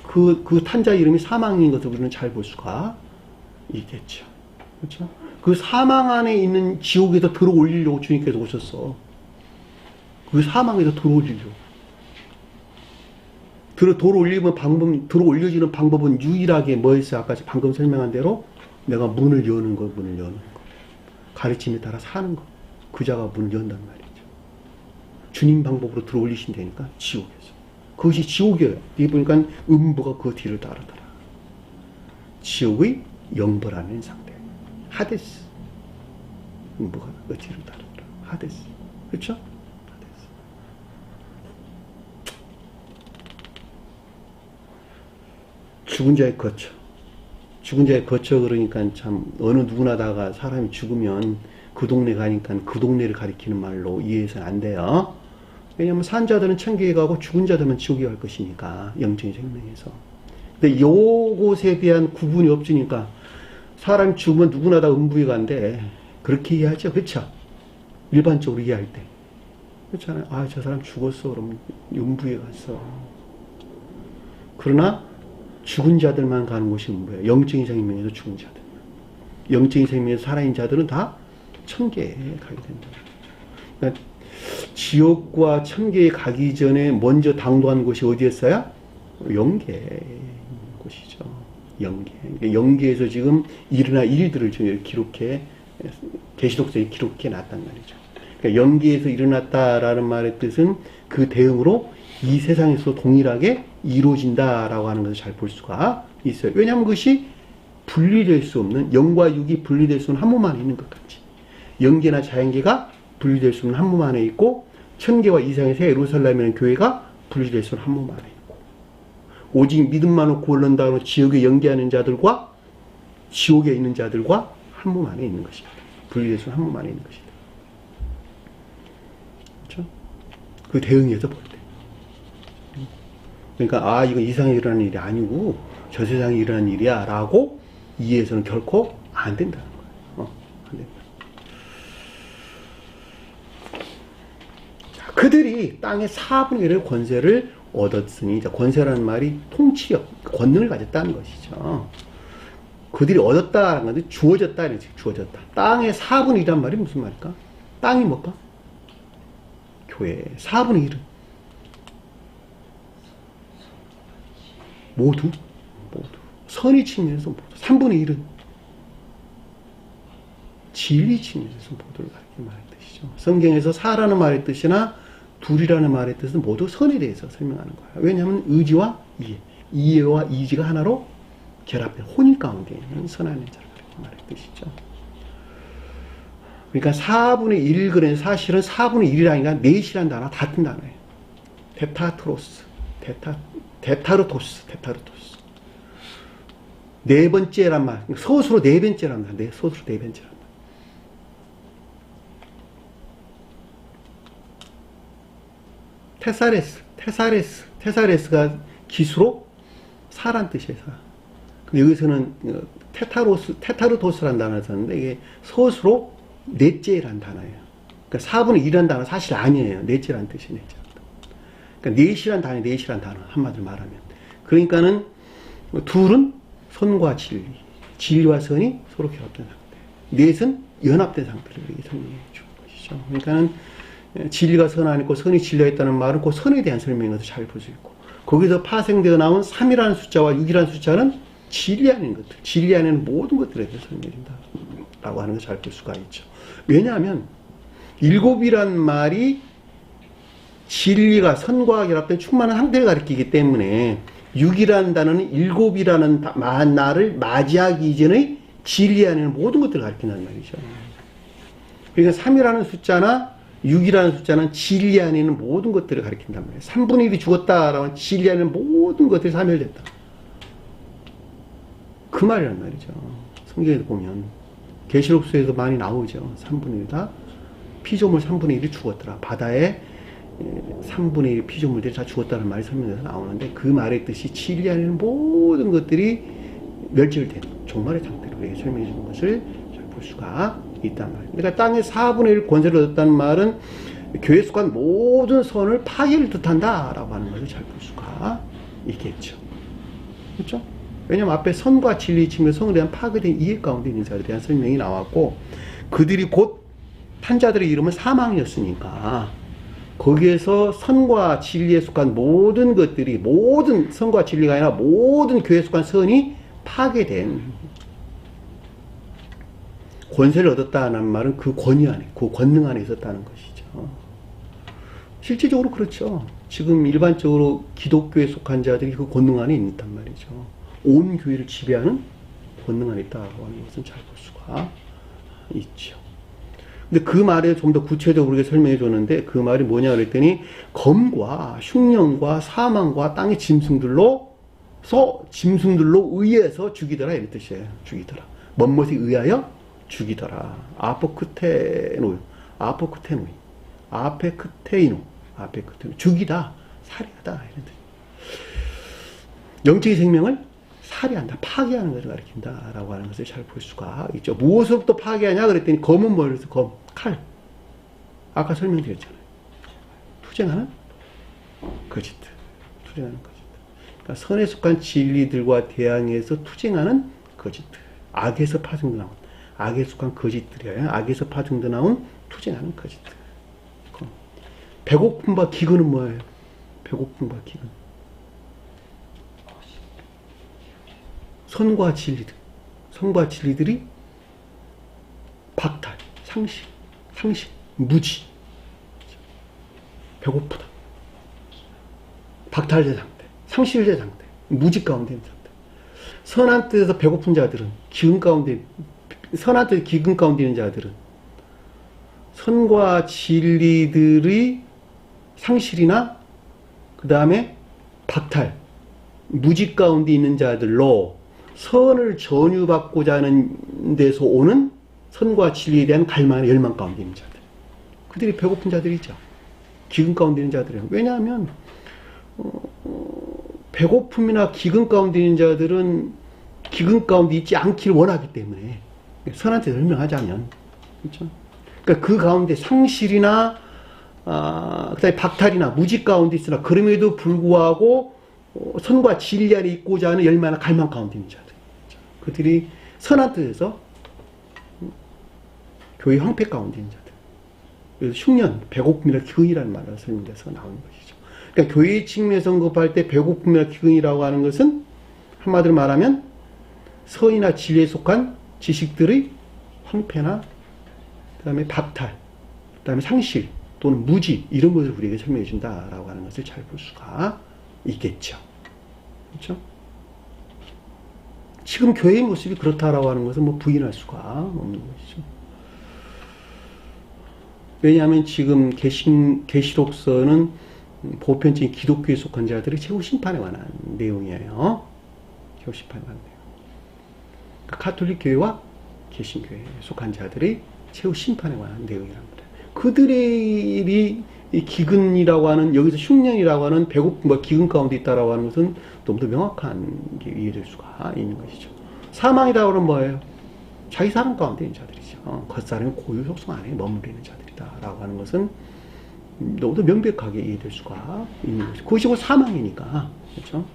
그 탄자 이름이 사망인 것을 우리는 잘 볼 수가 있겠죠. 그렇죠? 그 사망 안에 있는 지옥에서 들어 올리려고 주님께서 오셨어. 그 사망에서 들어 올리려고. 들어 올려지는 방법은 유일하게 뭐였어요? 아까 방금 설명한 대로 내가 문을 여는 거. 가르침에 따라 사는 거. 그 자가 문을 연단 말이죠. 주님 방법으로 들어 올리신다니까 지옥에서. 그것이 지옥이에요. 여기 보니까 음부가 그 뒤를 따르더라. 지옥의 영벌하는 상태. 하데스. 뭐가 어찌로 다르더라. 하데스. 그렇죠? 하데스. 죽은 자의 거처. 죽은 자의 거처 그러니까 참 어느 누구나다가 사람이 죽으면 그 동네 가니까 그 동네를 가리키는 말로 이해해서는 안 돼요. 왜냐하면 산 자들은 천국에 가고 죽은 자들은 지옥에 갈 것이니까 영적인 생명에서. 근데 요곳에 대한 구분이 없으니까 사람이 죽으면 누구나 다 음부에 간대. 그렇게 이해하죠. 그렇죠? 일반적으로 이해할 때. 그렇잖아요. 아, 저 사람 죽었어. 그러면 음부에 갔어. 그러나 죽은 자들만 가는 곳이 음부예요. 영적인 생명에서 죽은 자들. 영적인 생명에서 살아있는 자들은 다 천계에 가게 된다. 그러니까 지옥과 천계에 가기 전에 먼저 당도한 곳이 어디였어요? 영계에 곳이죠. 영계. 그러니까 영계에서 지금 일어날 일들을 좀 기록해, 계시록서에 기록해 놨단 말이죠. 그러니까 영계에서 일어났다라는 말의 뜻은 그 대응으로 이 세상에서 동일하게 이루어진다라고 하는 것을 잘 볼 수가 있어요. 왜냐하면 그것이 분리될 수 없는, 영과 육이 분리될 수 없는 한 몸 안에 있는 것 같이. 영계나 자연계가 분리될 수 없는 한 몸 안에 있고, 천계와 이상의 새 예루살렘이라는 교회가 분리될 수 없는 한 몸 안에 있고, 오직 믿음만 놓고 올른다고 지옥에 연계하는 자들과 지옥에 있는 자들과 한 몸 안에 있는 것이다. 분리될 수 없는 한 몸 안에 있는 것이다. 그렇죠? 그 대응에서 볼 때. 그러니까 이거 이상에 일어나는 일이 아니고 저 세상에 일어나는 일이야 라고 이해해서는 결코 안 된다는 거예요. 안 된다. 자, 그들이 땅의 4분의 1의 권세를 얻었으니, 권세라는 말이 통치력, 권능을 가졌다는 것이죠. 그들이 얻었다는 건데 주어졌다, 주어졌다. 땅의 4분의 1이란 말이 무슨 말일까? 땅이 뭘까? 교회 4분의 1은 모두 선의 측면에서 모두 3분의 1은 진리 측면에서 모두를 가리키는 말의 뜻이죠. 성경에서 사라는 말의 뜻이나 둘이라는 말의 뜻은 모두 선에 대해서 설명하는 거예요. 왜냐하면 의지와 이해, 이해와 이지가 하나로 결합된 혼인 가운데 있는 선하는 자를 가리키는 말의 뜻이죠. 그러니까 4분의 1 그래 사실은 4분의 1이라니까 넷이라는 단어 같은 단어예요. 테타트로스, 테타르토스. 네 번째란 말, 서술로 네 번째란 말, 서술로 네 번째란 말. 테사레스가 기수로 사란 뜻이에요. 여기서는 테타르토스라는 단어를 썼는데 이게 서술로 넷째란 단어예요. 그러니까 4분의 1이라는 단어 사실 아니에요. 넷째란 뜻이 넷째. 그러니까 넷이란 단어, 넷이란 단어 한마디로 말하면. 그러니까는 둘은 선과 진리, 진리와 선이 서로 결합된 상태. 넷은 연합된 상태를 이렇게 설명해 주는 것이죠. 그러니까는 진리가 선 안에 있고 선이 진리가 있다는 말은 그 선에 대한 설명을 잘 볼 수 있고, 거기서 파생되어 나온 3이라는 숫자와 6이라는 숫자는 진리 안에 있는 것들, 진리 안에 있는 모든 것들에 대해서 설명해준다 라고 하는 걸 잘 볼 수가 있죠. 왜냐하면 7이란 말이 진리가 선과 결합된 충만한 상태를 가리키기 때문에 6이라는 단어는 7이라는 날을 맞이하기 이전의 진리 안에는 모든 것들을 가리킨다는 말이죠. 그러니까 3이라는 숫자나 6이라는 숫자는 진리 안에 있는 모든 것들을 가리킨단 말이에요. 3분의 1이 죽었다라고 진리 안에 있는 모든 것들이 사멸됐다. 그 말이란 말이죠. 성경에도 보면 계시록서에도 많이 나오죠. 3분의 1이다. 피조물 3분의 1이 죽었더라. 바다에 3분의 1 피조물들이 다 죽었다는 말이 설명해서 나오는데, 그 말의 뜻이 진리 안에 있는 모든 것들이 멸절된 종말의 상태로 설명해 주는 것을 잘 볼 수가 있단 말이에요. 그러니까 땅의 4분의 1 권세를 얻었다는 말은 교회에 속한 모든 선을 파괴를 뜻한다 라고 하는 것을 잘 볼 수가 있겠죠. 그렇죠? 왜냐면 앞에 선과 진리 측면 성에 대한 파괴된 이해 가운데 있는 자들에 대한 설명이 나왔고, 그들이 곧 탄자들의 이름은 사망이었으니까 거기에서 선과 진리에 속한 모든 것들이, 모든 선과 진리가 아니라 모든 교회에 속한 선이 파괴된 권세를 얻었다는 말은 그 권위 안에, 그 권능 안에 있었다는 것이죠. 실제적으로 그렇죠. 지금 일반적으로 기독교에 속한 자들이 그 권능 안에 있단 말이죠. 온 교회를 지배하는 권능 안에 있다고 하는 것은 잘 볼 수가 있죠. 근데 그 말에 좀 더 구체적으로 설명해 줬는데 그 말이 뭐냐 그랬더니 검과 흉년과 사망과 땅의 짐승들로 의해서 죽이더라 이런 뜻이에요. 죽이더라. 뭔것에 의하여 죽이더라. 아포크테노이. 죽이다. 살해하다 이런 뜻. 영적인 생명을 살해한다. 파괴하는 것을 가리킨다. 라고 하는 것을 잘 볼 수가 있죠. 무엇으로부터 파괴하냐 그랬더니 검은 뭐였어? 검. 칼. 아까 설명드렸잖아요. 투쟁하는 거짓들. 그러니까 선에 속한 진리들과 대항해서 투쟁하는 거짓들. 악에서 파생돼 나온, 악에 속한 거짓들이에요. 악에서 파생돼 나온 투쟁하는 거짓들. 배고픔과 기근은 뭐예요? 배고픔과 기근. 선과 진리들이 박탈, 상실, 무지. 배고프다. 박탈된 상태, 상실된 상태, 무지 가운데 있는 상태. 선한 뜻에서 배고픈 자들은, 선한 뜻 기근 가운데 있는 자들은, 선과 진리들의 상실이나, 그 다음에 박탈, 무지 가운데 있는 자들로 선을 전유받고자 하는 데서 오는 선과 진리에 대한 갈망, 열망 가운데 있는 자들. 그들이 배고픈 자들이죠. 기근 가운데 있는 자들이에요. 왜냐하면 배고픔이나 기근 가운데 있는 자들은 기근 가운데 있지 않기를 원하기 때문에 선한테 설명하자면 그렇죠? 그러니까 그 가운데 상실이나 그다음에 박탈이나 무지 가운데 있으나 그럼에도 불구하고 선과 진리 안에 있고자 하는 열망이나 갈망 가운데 있는 자들. 그들이 선한 뜻에서 교회 황폐 가운데 있는 자들. 그래서 흉년, 배고픔이나 기근이라는 말을 설명해서 나오는 것이죠. 그러니까 교회 측면에서 언급할 때 배고픔이나 기근이라고 하는 것은 한마디로 말하면 선이나 진리에 속한 지식들의 황폐나 그다음에 박탈, 그다음에 상실 또는 무지 이런 것을 우리에게 설명해 준다라고 하는 것을 잘 볼 수가 있겠죠. 그렇죠? 지금 교회의 모습이 그렇다라고 하는 것은 뭐 부인할 수가 없는 것이죠. 왜냐하면 지금 계시록서는 보편적인 기독교에 속한 자들의 최후 심판에 관한 내용이에요. 최후 심판에 관한 내용. 가톨릭 교회와 개신교회에 속한 자들의 최후 심판에 관한 내용이랍니다. 그들의 이 기근이라고 하는, 여기서 흉년이라고 하는 배고픔과 기근 가운데 있다라고 하는 것은 너무 더 명확한 게 이해될 수가 있는 것이죠. 사망이라고 하는 뭐예요? 자기 사랑 가운데 있는 자들이죠. 겉사람의 고유 속성 안에 머무르는 자들이다라고 하는 것은 너무 더 명백하게 이해될 수가 있는 것이죠. 그것이 곧 사망이니까. 그렇죠?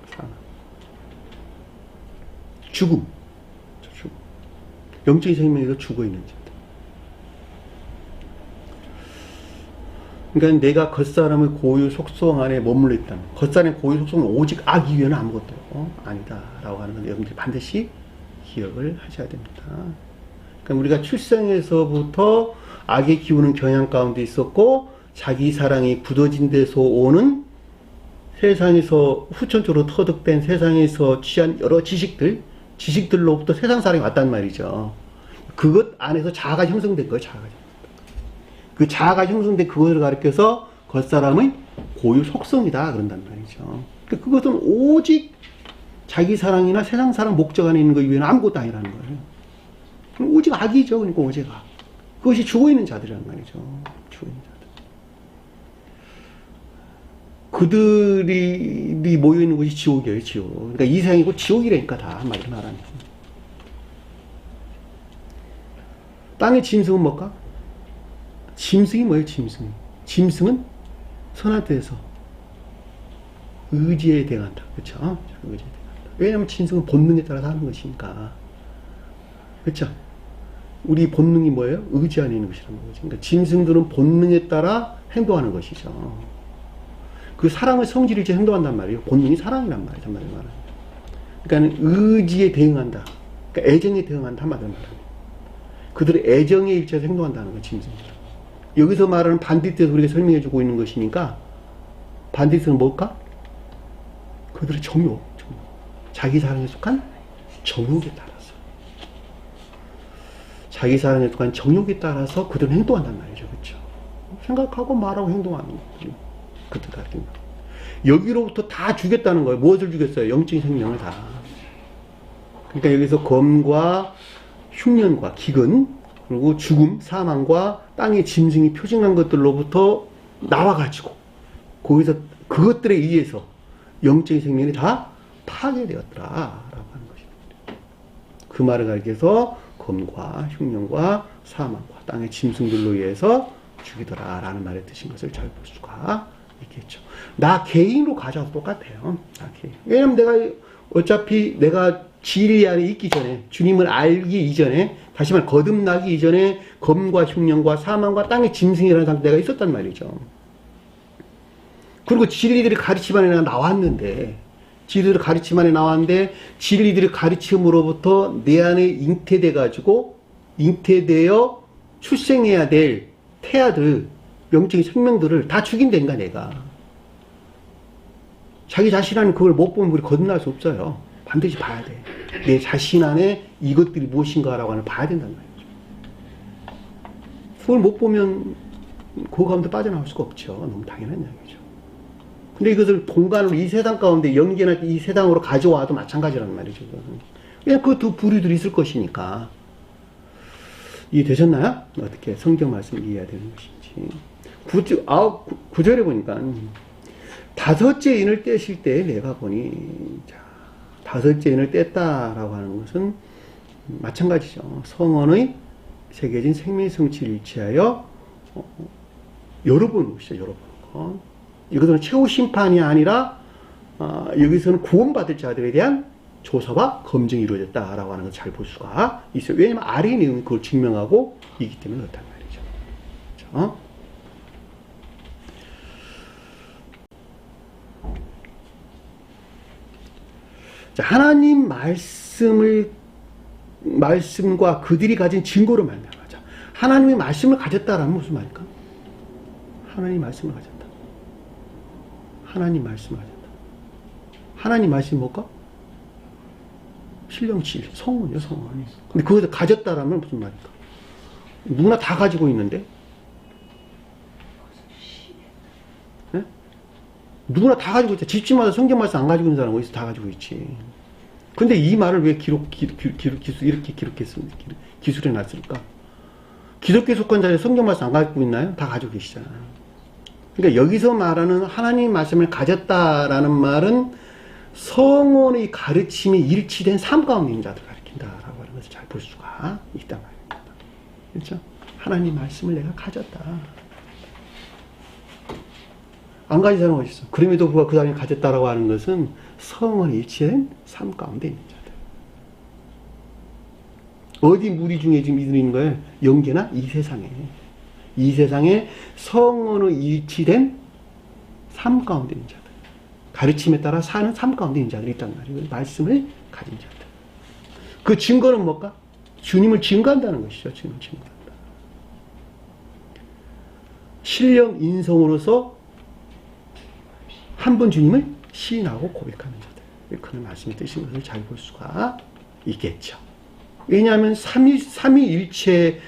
사망. 죽음. 영적인 생명에서 죽어 있는 자들. 그러니까 내가 겉사람의 고유 속성 안에 머물러 있다는, 겉사람의 고유 속성은 오직 악 이외에는 아무것도 아니다라고 하는 걸 여러분들이 반드시 기억을 하셔야 됩니다. 그러니까 우리가 출생에서부터 악의 기우는 경향 가운데 있었고 자기 사랑이 굳어진 데서 오는 세상에서 후천적으로 터득된 세상에서 취한 여러 지식들로부터 세상 사랑이 왔단 말이죠. 그것 안에서 자아가 형성된 거예요. 그 자아가 형성된 그것을 가리켜서 겉사람의 고유 속성이다 그런단 말이죠. 그러니까 그것은 오직 자기 사랑이나 세상 사랑 목적 안에 있는 것 이외에는 아무것도 아니라는 거예요. 오직 악이죠. 그러니까 오직 악. 그것이 죽어있는 자들이란 말이죠. 죽어있는 자들. 그들이 모여있는 곳이 지옥이에요. 지옥. 그러니까 이 세상이고 지옥이라니까 다 한마디로 말하면. 땅의 짐승은 뭘까? 짐승이 뭐예요? 짐승은 선한 뜻에서 의지에 대응한다. 그렇죠? 의지에 대응한다. 왜냐하면 짐승은 본능에 따라서 하는 것이니까. 그렇죠? 우리 본능이 뭐예요? 의지 안에 있는 것이라는 거죠. 그러니까 짐승들은 본능에 따라 행동하는 것이죠. 그 사랑의 성질일지 행동한단 말이에요. 본능이 사랑이란 말이에요. 한마디로 말하면. 그러니까 의지에 대응한다. 그러니까 애정에 대응한다. 한마디로 말하면. 그들의 애정에 일치해서 행동한다는 거예요. 짐승들은. 여기서 말하는 반디트에서 우리가 설명해주고 있는 것이니까 반디트는 뭘까? 그들의 정욕. 자기 사랑에 속한 정욕에 따라서. 자기 사랑에 속한 정욕에 따라서 그들은 행동한단 말이죠. 그렇죠? 생각하고 말하고 행동하는 것들이 그들 가르친 거. 여기로부터 다 주겠다는 거예요. 무엇을 주겠어요? 영적인 생명을 다. 그러니까 여기서 검과 흉년과 기근, 그리고 죽음, 사망과 땅의 짐승이 표징한 것들로부터 나와가지고 거기서 그것들에 의해서 영적인 생명이 다 파괴되었더라 라고 하는 것입니다. 그 말을 가리켜서 검과 흉년과 사망과 땅의 짐승들로 의해서 죽이더라 라는 말의 뜻인 것을 잘 볼 수가 있겠죠. 나 개인으로 가져와도 똑같아요. 나 개인. 왜냐면 내가 어차피 내가 진리 안에 있기 전에, 주님을 알기 이전에, 다시 말해 거듭나기 이전에 검과 흉년과 사망과 땅의 짐승이라는 상태가 있었단 말이죠. 그리고 진리들의 가르침 안에 나왔는데, 진리들의 가르침 안에 나왔는데, 진리들의 가르침으로부터 내 안에 잉태돼가지고, 잉태되어 출생해야 될 태아들, 영적인 생명들을 다 죽인다니까, 내가. 자기 자신 안에 그걸 못 보면 우리 거듭날 수 없어요. 반드시 봐야 돼. 내 자신 안에 이것들이 무엇인가라고 하는 걸 봐야 된단 말이죠. 그걸 못 보면 그 가운데 빠져나올 수가 없죠. 너무 당연한 이야기죠. 근데 이것을 공간으로 이 세상 가운데 연계나 이 세상으로 가져와도 마찬가지란 말이죠. 그냥 그 두 부류들이 있을 것이니까. 이해되셨나요? 어떻게 성경 말씀을 이해해야 되는 것인지. 9절에 보니까 다섯째 인을 떼실 때 내가 보니, 자, 다섯째 인을 뗐다라고 하는 것은 마찬가지죠. 성원의 새겨진 생명의 성취를 일치하여 여러 번 오시죠. 여러 번. 이것은 최후 심판이 아니라 여기서는 구원받을 자들에 대한 조사와 검증이 이루어졌다라고 하는 것을 잘 볼 수가 있어요. 왜냐하면 아래의 내용이 그걸 증명하고 있기 때문에 그렇단 말이죠. 그렇죠? 자, 하나님 말씀과 그들이 가진 증거로 말미암아. 하나님의 말씀을 가졌다라는 무슨 말일까? 하나님 말씀을 가졌다. 하나님 말씀을 가졌다. 하나님 말씀이 뭘까? 신령치, 성원이요, 성원. 근데 그것을 가졌다라면 무슨 말일까? 누구나 다 가지고 있는데? 네? 누구나 다 가지고 있지. 집집마다 성경 말씀 안 가지고 있는 사람은 어디서 다 가지고 있지. 근데 이 말을 왜 이렇게 기록했습니까? 기술해 놨을까? 기독교에 속한 자들 성경 말씀 안 가지고 있나요? 다 가지고 계시잖아요. 그러니까 여기서 말하는 하나님 말씀을 가졌다라는 말은 성원의 가르침이 일치된 삶 가운데 있는 자들 가르친다라고 하는 것을 잘 볼 수가 있단 말입니다. 그렇죠? 하나님 말씀을 내가 가졌다. 안 가진 사람은 어디 있어? 그럼에도 불구하고 그 사람이 가졌다라고 하는 것은 성원이 일치된 삶 가운데 있는 자들. 어디 무리 중에 지금 있는 거예요? 영계나 이 세상에. 이 세상에 성원의 일치된 삶 가운데 있는 자들. 가르침에 따라 사는 삶 가운데 있는 자들이 있단 말이에요. 말씀을 가진 자들. 그 증거는 뭘까? 주님을 증거한다는 것이죠. 주님을 증거한다. 신령 인성으로서 한 분 주님을 시인하고 고백하는 자들. 그런 말씀이 뜻인 것을 잘 볼 수가 있겠죠. 왜냐하면 삼위일체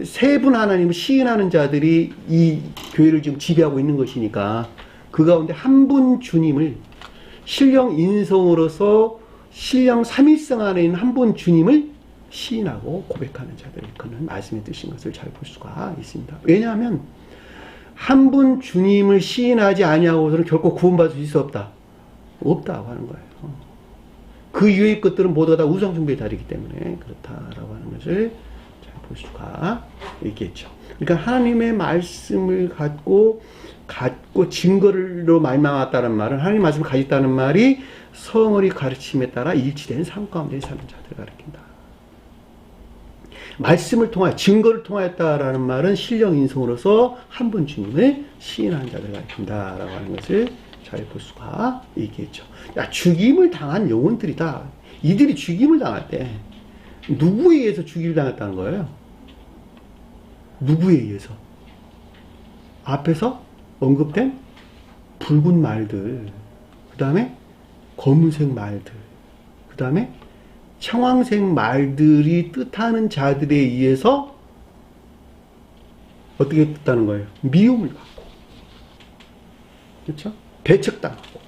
세 분 하나님을 시인하는 자들이 이 교회를 지금 지배하고 있는 것이니까 그 가운데 한 분 주님을 신령 인성으로서 신령 삼일성 안에 있는 한 분 주님을 시인하고 고백하는 자들. 그런 말씀이 뜻인 것을 잘 볼 수가 있습니다. 왜냐하면 한 분 주님을 시인하지 아니하고서는 결코 구원받을 수 없다. 없다고 하는 거예요. 그 이외의 것들은 모두가 다 우상숭배의 달이기 때문에 그렇다라고 하는 것을 잘 볼 수가 있겠죠. 그러니까 하나님의 말씀을 갖고 증거로 말미암았다는 말은 하나님의 말씀을 가졌다는 말이 성월의 가르침에 따라 일치된 삶 가운데 사는 자들을 가리킨다. 말씀을 통하여 증거를 통하였다라는 말은 신령 인성으로서 한 분 주님을 시인하는 자들을 가리킨다라고 하는 것을 잘 볼 수가 있겠죠. 야, 죽임을 당한 영혼들이다. 이들이 죽임을 당할 때 누구에 의해서 죽임을 당했다는 거예요? 누구에 의해서? 앞에서 언급된 붉은 말들, 그 다음에 검은색 말들, 그 다음에 청황색 말들이 뜻하는 자들에 의해서 어떻게 뜻하는 거예요? 미움을 받고, 그렇죠? 배척당하고,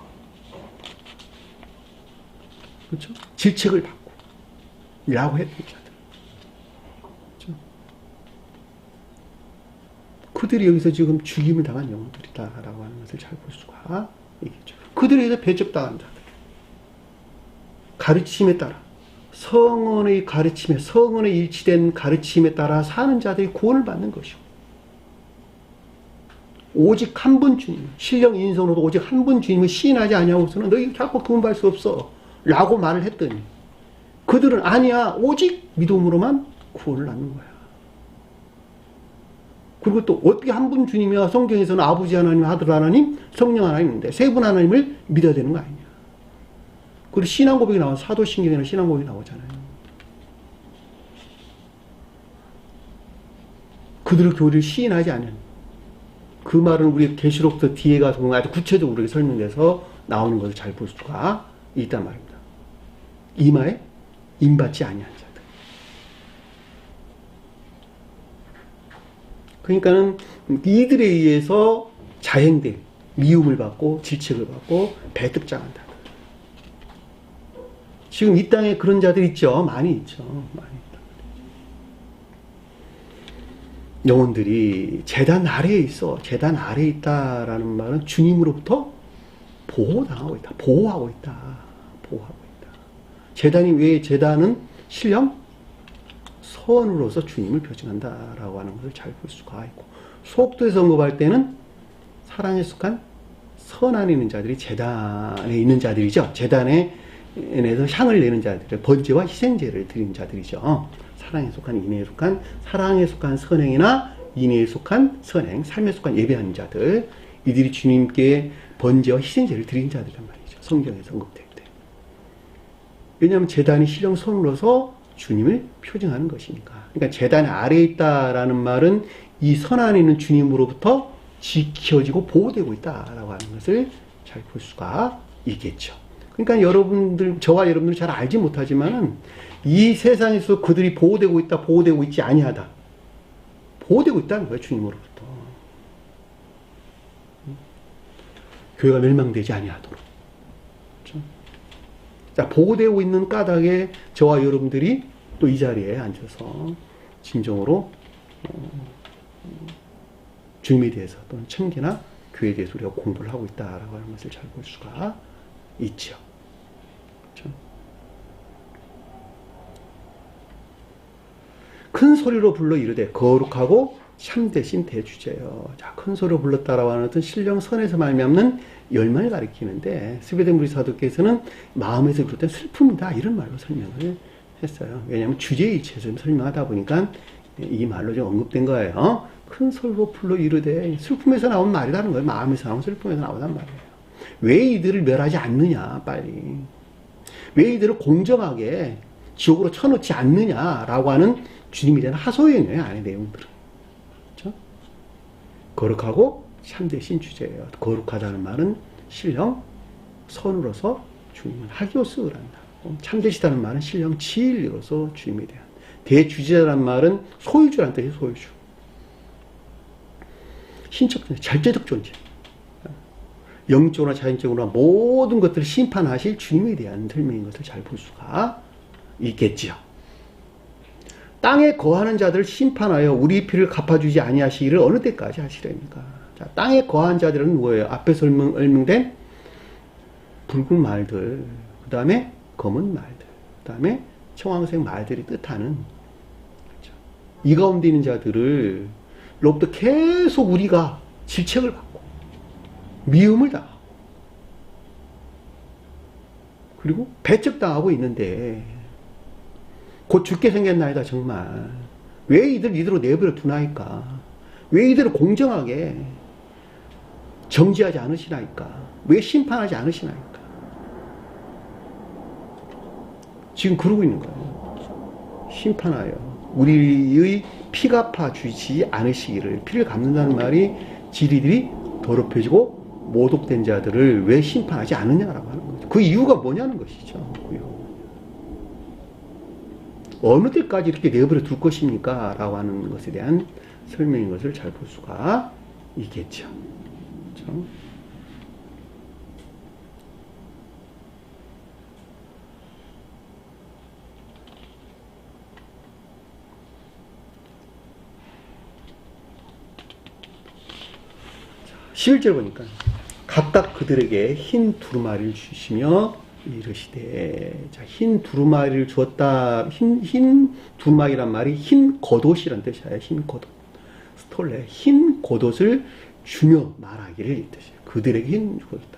그렇죠? 질책을 받고, 라고 했던 자들. 그렇죠? 그들이 여기서 지금 죽임을 당한 영웅들이다라고 하는 것을 잘 볼 수가 있겠죠. 그들에 의해서 배척당한 자들. 가르침에 따라, 성언의 가르침에, 성언에 일치된 가르침에 따라 사는 자들이 구원을 받는 것이고, 오직 한 분 주님, 신령 인성으로도 오직 한 분 주님을 시인하지 아니하고서는 너희 결코 구원받을 수 없어 라고 말을 했더니 그들은 아니야, 오직 믿음으로만 구원을 받는 거야. 그리고 또 어떻게 한 분 주님이야? 성경에서는 아버지 하나님, 아들 하나님, 성령 하나님인데 세 분 하나님을 믿어야 되는 거 아니냐. 그리고 신앙 고백이 나와서 사도신경에는 신앙 고백이 나오잖아요. 그들의 교리를 시인하지 않는, 그 말은 우리 계시록서 뒤에 가서 보면 아주 구체적으로 설명돼서 나오는 것을 잘 볼 수가 있단 말입니다. 이마에 임받지 아니한 자들. 그러니까는 이들에 의해서 자행된 미움을 받고 질책을 받고 배득당한다. 지금 이 땅에 그런 자들 있죠. 많이 있죠. 많이 있다. 영혼들이 재단 아래에 있어. 재단 아래에 있다라는 말은 주님으로부터 보호당하고 있다. 보호하고 있다. 보호하고 있다. 재단이 왜 재단은 신령 선으로서 주님을 표징한다라고 하는 것을 잘 볼 수가 있고, 수옥도에서 언급할 때는 사랑에 속한 선 안에 있는 자들이 재단에 있는 자들이죠. 재단에서 향을 내는 자들, 번제와 희생제를 드리는 자들이죠. 사랑에 속한, 인애에 속한, 사랑에 속한 선행이나 인애에 속한 선행, 삶에 속한 예배하는 자들, 이들이 주님께 번제와 희생제를 드리는 자들이란 말이죠. 성경에서 언급될 때. 왜냐하면 제단이 신령 선으로서 주님을 표징하는 것이니까. 그러니까 제단 아래에 있다라는 말은 이 선 안에 있는 주님으로부터 지켜지고 보호되고 있다라고 하는 것을 잘 볼 수가 있겠죠. 그러니까 여러분들, 저와 여러분들 잘 알지 못하지만은 이 세상에서 그들이 보호되고 있다, 보호되고 있지 아니하다. 보호되고 있다는 거예요, 주님으로부터. 교회가 멸망되지 아니하도록. 그렇죠? 자, 보호되고 있는 까닭에 저와 여러분들이 또 이 자리에 앉아서 진정으로 주님에 대해서 또는 청기나 교회에 대해서 우리가 공부를 하고 있다라고 하는 것을 잘 볼 수가 있죠. 그렇죠? 큰 소리로 불러 이르되 거룩하고 참되신 대주제여. 자, 큰 소리로 불렀다라고 하는 어떤 신령 선에서 말미암는 열망을 가리키는데, 스베덴부리 사도께서는 마음에서 비롯된 슬픔이다 이런 말로 설명을 했어요. 왜냐하면 주제의체에서 설명하다 보니까 이 말로 좀 언급된 거예요. 큰 소리로 불러 이르되, 슬픔에서 나온 말이라는 거예요. 마음에서 나온 슬픔에서 나오단 말이에요. 왜 이들을 멸하지 않느냐, 빨리. 왜 이들을 공정하게 지옥으로 쳐놓지 않느냐라고 하는 주님에 대한 하소연이에요, 안에 내용들은. 그렇죠? 거룩하고 참되신 주제예요. 거룩하다는 말은 신령 선으로서 주님은 하기오스란다. 참되시다는 말은 신령 진리로서 주님에 대한. 대주제라는 말은 소유주라는 뜻이에요, 소유주. 신적 존재, 절대적 존재. 영적으로나 자연적으로나 모든 것들을 심판하실 주님에 대한 설명인 것을 잘 볼 수가 있겠지요. 땅에 거하는 자들을 심판하여 우리 피를 갚아주지 아니하시기를 어느 때까지 하시렵니까? 자, 땅에 거한 자들은 뭐예요? 앞에 설명된 붉은 말들, 그 다음에 검은 말들, 그 다음에 청황색 말들이 뜻하는, 그렇죠? 이 가운데 있는 자들을 로부터 계속 우리가 질책을 받고 미움을 당하고 그리고 배척당하고 있는데, 곧 죽게 생겼나이다 정말. 왜 이대로 내버려 두나이까? 왜 이대로 공정하게 정지하지 않으시나이까? 왜 심판하지 않으시나이까? 지금 그러고 있는 거예요. 심판하여 우리의 피 갚아 주지 않으시기를. 피를 갚는다는 말이 지리들이 더럽혀지고 모독된 자들을 왜 심판하지 않느냐라고 하는 거죠. 그 이유가 뭐냐는 것이죠. 그 이유. 어느 때까지 이렇게 내버려 둘 것입니까? 라고 하는 것에 대한 설명인 것을 잘 볼 수가 있겠죠. 그렇죠? 자, 11절 보니까 각각 그들에게 흰 두루마리를 주시며 이르시되, 자, 흰 두루마리를 주었다. 흰 두루마리란 말이 흰 겉옷이란 뜻이에요. 흰 겉옷. 스톨레. 흰 겉옷을 주며 말하기를 이 뜻이에요. 그들에게 흰 주었다.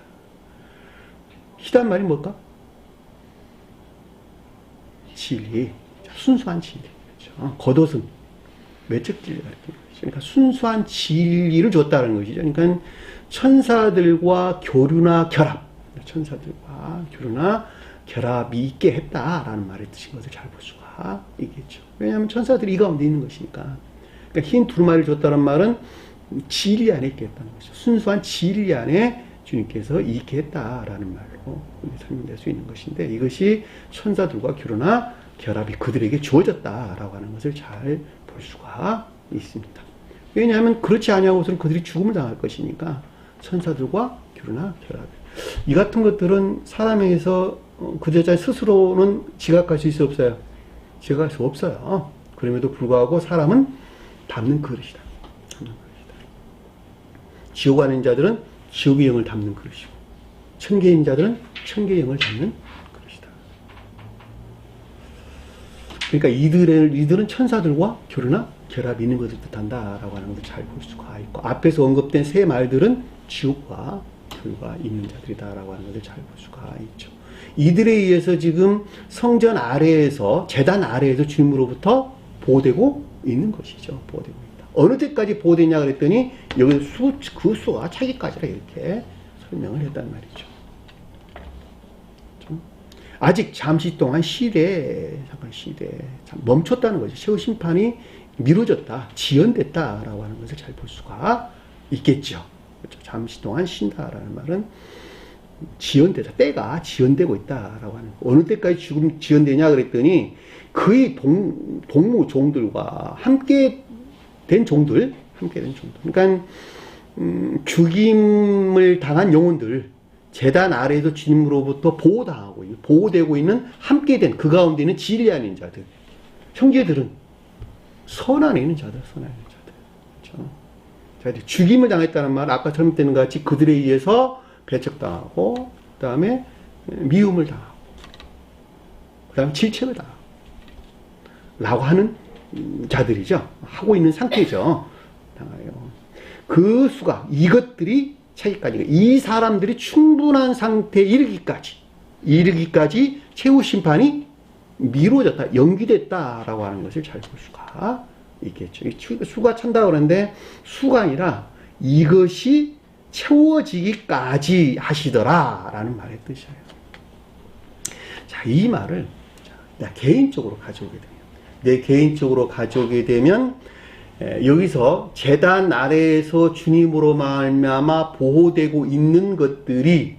희단 말이 뭘까? 진리. 자, 순수한 진리. 그렇죠? 겉옷은 외적 진리가 이렇게. 그러니까 순수한 진리를 줬다는 것이죠. 그러니까 천사들과 교류나 결합. 천사들과 교류나 결합이 있게 했다라는 말의 뜻인 것을 잘 볼 수가 있겠죠. 왜냐하면 천사들이 이 가운데 있는 것이니까. 그러니까 흰 두루마리를 줬다는 말은 진리 안에 있게 했다는 것이죠. 순수한 진리 안에 주님께서 있게 했다라는 말로 설명될 수 있는 것인데, 이것이 천사들과 교류나 결합이 그들에게 주어졌다라고 하는 것을 잘 볼 수가 있습니다. 왜냐하면 그렇지 아니하고서는 그들이 죽음을 당할 것이니까 천사들과 교류나 결합. 이 같은 것들은 사람에게서 그 여자 스스로는 지각할 수 있어 없어요? 지각할 수 없어요. 그럼에도 불구하고 사람은 담는 그릇이다. 담는 그릇이다. 지옥 안에 있는 자들은 지옥의 영을 담는 그릇이고, 천계에 있는 자들은 천계의 영을 담는 그릇이다. 그러니까 이들은 천사들과 교류나 결합이 있는 것을 뜻한다라고 하는 것을 잘 볼 수가 있고, 앞에서 언급된 세 말들은 지옥과 교류가 있는 자들이다라고 하는 것을 잘 볼 수가 있죠. 이들에 의해서 지금 성전 아래에서, 제단 아래에서 주님으로부터 보호되고 있는 것이죠. 보호되고 있다. 어느 때까지 보호되냐 그랬더니 여기 그 수가 차기까지라 이렇게 설명을 했단 말이죠. 아직 잠시 동안 잠깐 멈췄다는 거죠. 최후 심판이 미뤄졌다, 지연됐다라고 하는 것을 잘 볼 수가 있겠죠. 그렇죠? 잠시 동안 쉰다라는 말은 지연되다, 때가 지연되고 있다라고 하는. 어느 때까지 지금 지연되냐 그랬더니 그의 동무 종들과 함께 된 종들. 그러니까 죽임을 당한 영혼들, 제단 아래에서 주님으로부터 보호되고 있는 함께 된 그 가운데 있는 진리 안에 있는 자들, 형제들은 선 안에 있는 자들, 그렇죠? 자, 죽임을 당했다는 말, 아까 설명되는 것 같이 그들에 의해서 배척당하고, 그 다음에 미움을 당하고, 그 다음에 질책을 당하고, 라고 하는 자들이죠. 하고 있는 상태죠. 당하요. 그 수가, 이것들이 차기까지, 이 사람들이 충분한 상태에 이르기까지 최후 심판이 미뤄졌다, 연기됐다라고 하는 것을 잘 볼 수가 있겠죠. 수가 찬다고 그러는데, 수가 아니라 이것이 채워지기까지 하시더라라는 말의 뜻이에요. 자, 이 말을 내 개인적으로 가져오게 되면 여기서 제단 아래에서 주님으로 말미암아 보호되고 있는 것들이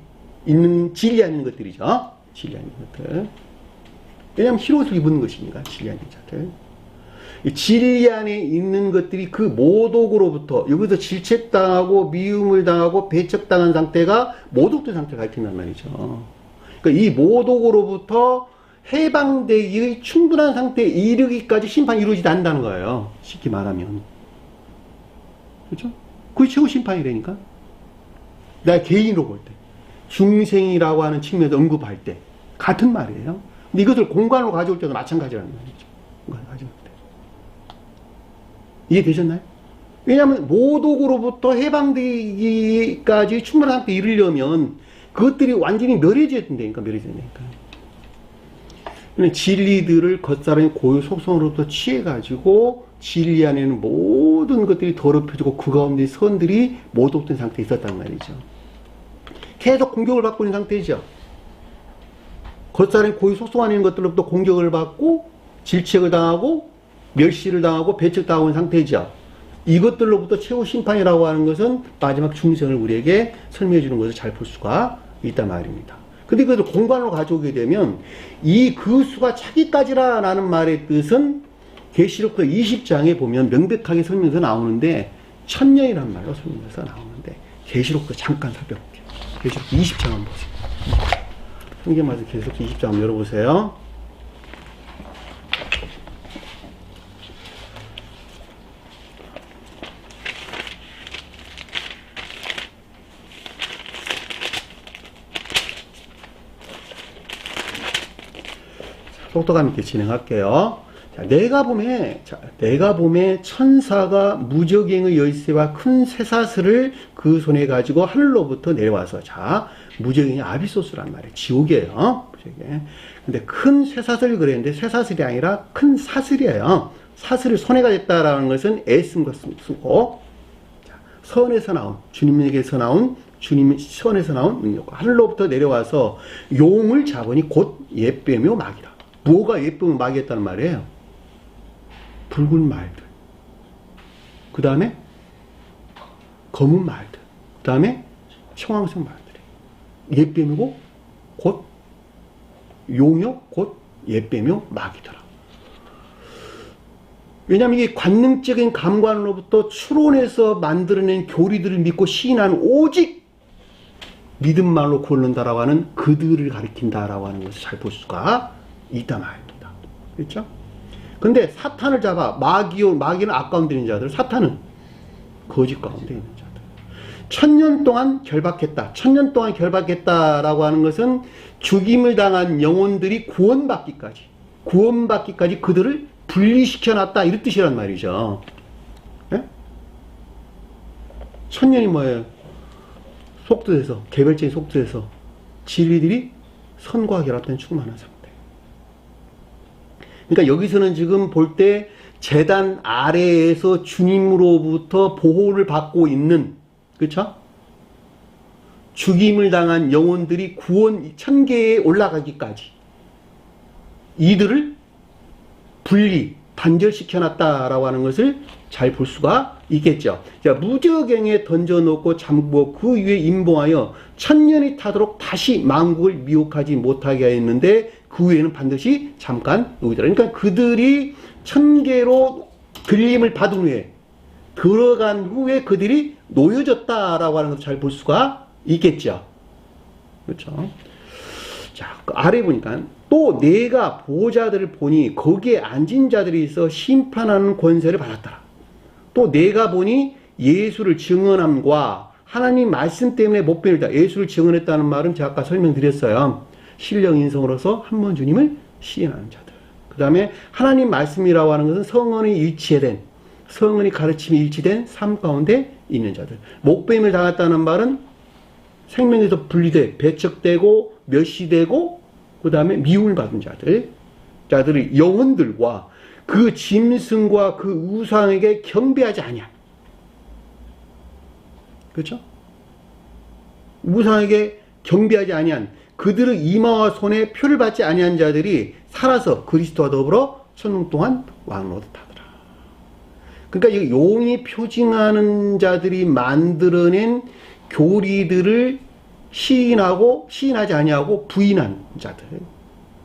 진리 아닌 것들이죠. 진리 아닌 것들. 왜냐하면 흰옷을 입은 것이니까 진리 아닌 자들. 진리 안에 있는 것들이 그 모독으로부터, 여기서 질책당하고 미움을 당하고 배척당한 상태가 모독된 상태를 가리킨단 말이죠. 그러니까 이 모독으로부터 해방되기의 충분한 상태에 이르기까지 심판이 이루어지지 않는다는 거예요. 쉽게 말하면. 그렇죠? 그게 최후 심판이라니까. 내가 개인으로 볼 때, 중생이라고 하는 측면에서 언급할 때 같은 말이에요. 근데 이것을 공간으로 가져올 때도 마찬가지라는 말이죠. 공간으로 가져올 때. 이해되셨나요? 왜냐하면 모독으로부터 해방되기까지 충분한 상태에 이르려면 그것들이 완전히 멸해져야 된다니까. 진리들을 겉사람의 고유 속성으로부터 취해가지고 진리 안에는 모든 것들이 더럽혀지고 그 가운데 선들이 모독된 상태에 있었단 말이죠. 계속 공격을 받고 있는 상태죠. 겉사람의 고유 속성 안에 있는 것들로부터 공격을 받고 질책을 당하고 멸시를 당하고 배척당하고 있는 상태죠. 이것들로부터 최후 심판이라고 하는 것은 마지막 중생을 우리에게 설명해 주는 것을 잘 볼 수가 있단 말입니다. 근데 그걸 공간으로 가져오게 되면 이 그 수가 차기까지라는 말의 뜻은 계시록서 20장에 보면 명백하게 설명해서 나오는데 천년이란 말로 설명해서 나오는데 계시록서 잠깐 살펴볼게요. 계시록서 20장 한번 보세요. 성경 말씀 계시록서 20장 한번 열어보세요. 속도감 있게 진행할게요. 자, 내가 봄에 천사가 무저갱의 열쇠와 큰 쇠사슬을 그 손에 가지고 하늘로부터 내려와서, 자, 무저갱이 아비소스란 말이에요. 지옥이에요. 무저갱. 근데 큰 쇠사슬을 그랬는데 쇠사슬이 아니라 큰 사슬이에요. 사슬을 손에 가졌다라는 것은 애 쓴 것 쓰고, 자, 선에서 나온, 주님에게서 나온, 주님의 선에서 나온 능력과 하늘로부터 내려와서 용을 잡으니 곧 예빼며 막이다. 뭐가 예쁘면 막이었다는 말이에요? 붉은 말들. 그 다음에 검은 말들. 그 다음에 청황색 말들이. 예빼며고 곧 용역 곧 예빼며 막이더라. 왜냐하면 이게 관능적인 감관으로부터 추론해서 만들어낸 교리들을 믿고 시인하는 오직 믿음말로 구원한다라고 하는 그들을 가리킨다라고 하는 것을 잘 볼 수가 있다 말입니다. 그렇죠? 근데 사탄을 잡아 마귀는 악 가운데 있는 자들, 사탄은 거짓 가운데 있는 자들. 1000년 동안 결박했다. 1000년 동안 결박했다라고 하는 것은 죽임을 당한 영혼들이 구원받기까지 그들을 분리시켜놨다 이런 뜻이란 말이죠. 네? 1000년이 뭐예요? 속도에서, 개별적인 속도에서 진리들이 선과 결합된 충만한 상태. 그러니까 여기서는 지금 볼 때 제단 아래에서 주님으로부터 보호를 받고 있는, 그렇죠? 죽임을 당한 영혼들이 구원 천계에 올라가기까지 이들을 단절시켜놨다라고 하는 것을 잘 볼 수가 있겠죠. 자, 무저갱에 던져놓고 잠그고 그 위에 임봉하여 1000년이 타도록 다시 만국을 미혹하지 못하게 하였는데 그 위에는 반드시 잠깐 놓이더라. 그러니까 그들이 천계로 들림을 받은 후에 들어간 후에 그들이 놓여졌다라고 하는 것을 잘 볼 수가 있겠죠. 그렇죠. 자, 그 아래 보니까 또 내가 보호자들을 보니 거기에 앉은 자들이 있어 심판하는 권세를 받았더라. 또 내가 보니 예수를 증언함과 하나님 말씀 때문에 못 배우다. 예수를 증언했다는 말은 제가 아까 설명드렸어요. 신령 인성으로서 한 번 주님을 시인하는 자들. 그 다음에 하나님 말씀이라고 하는 것은 성언이 가르침이 일치된 삶 가운데 있는 자들. 목배임을 당했다는 말은 생명에서 분리돼 배척되고 멸시되고 그 다음에 미움을 받은 자들의 영혼들과 그 짐승과 그 우상에게 경배하지 아니한, 그렇죠? 우상에게 경배하지 아니한 그들의 이마와 손에 표를 받지 아니한 자들이 살아서 그리스도와 더불어 천년 동안 왕노릇하더라. 그러니까 이 용이 표징하는 자들이 만들어낸 교리들을 시인하지 아니하고 부인한 자들,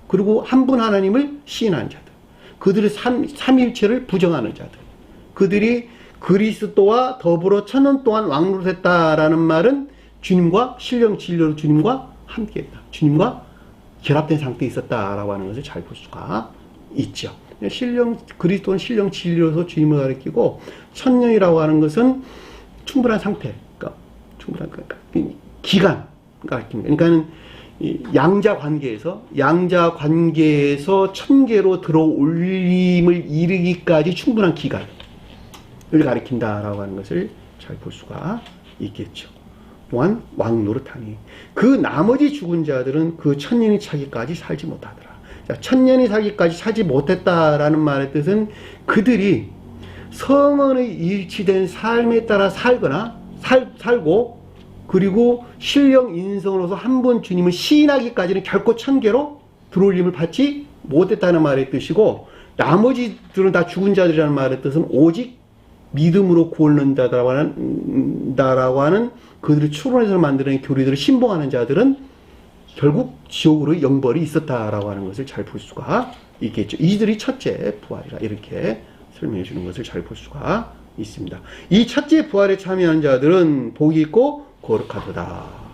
그리고 한 분 하나님을 시인하는 자들, 그들의 삼일체를 부정하는 자들, 그들이 그리스도와 더불어 천년 동안 왕노릇했다라는 말은 주님과 신령 진료로 주님과 함께했다, 주님과 결합된 상태에 있었다라고 하는 것을 잘 볼 수가 있죠. 그리스도는 신령 진료로서 주님을 가리키고 천년이라고 하는 것은 충분한 상태, 충분한 기간 가리킵니다. 그러니까는 양자 관계에서 천계로 들어올림을 이르기까지 충분한 기간을 가리킨다라고 하는 것을 잘 볼 수가 있겠죠. 또한 왕노릇하니 그 나머지 죽은 자들은 그 천년이 차기까지 살지 못하더라. 자, 천년이 살기까지 살지 못했다라는 말의 뜻은 그들이 성언의 일치된 삶에 따라 살고 그리고 신령 인성으로서 한 번 주님을 시인하기까지는 결코 천계로 들어올림을 받지 못했다는 말의 뜻이고, 나머지들은 다 죽은 자들이라는 말의 뜻은 오직 믿음으로 구원한다라고 하는 그들을 추론해서 만드는 교리들을 신봉하는 자들은 결국 지옥으로 영벌이 있었다라고 하는 것을 잘 볼 수가 있겠죠. 이들이 첫째 부활이라 이렇게 설명해 주는 것을 잘 볼 수가 있습니다. 이 첫째 부활에 참여한 자들은 복이 있고 거룩하도다.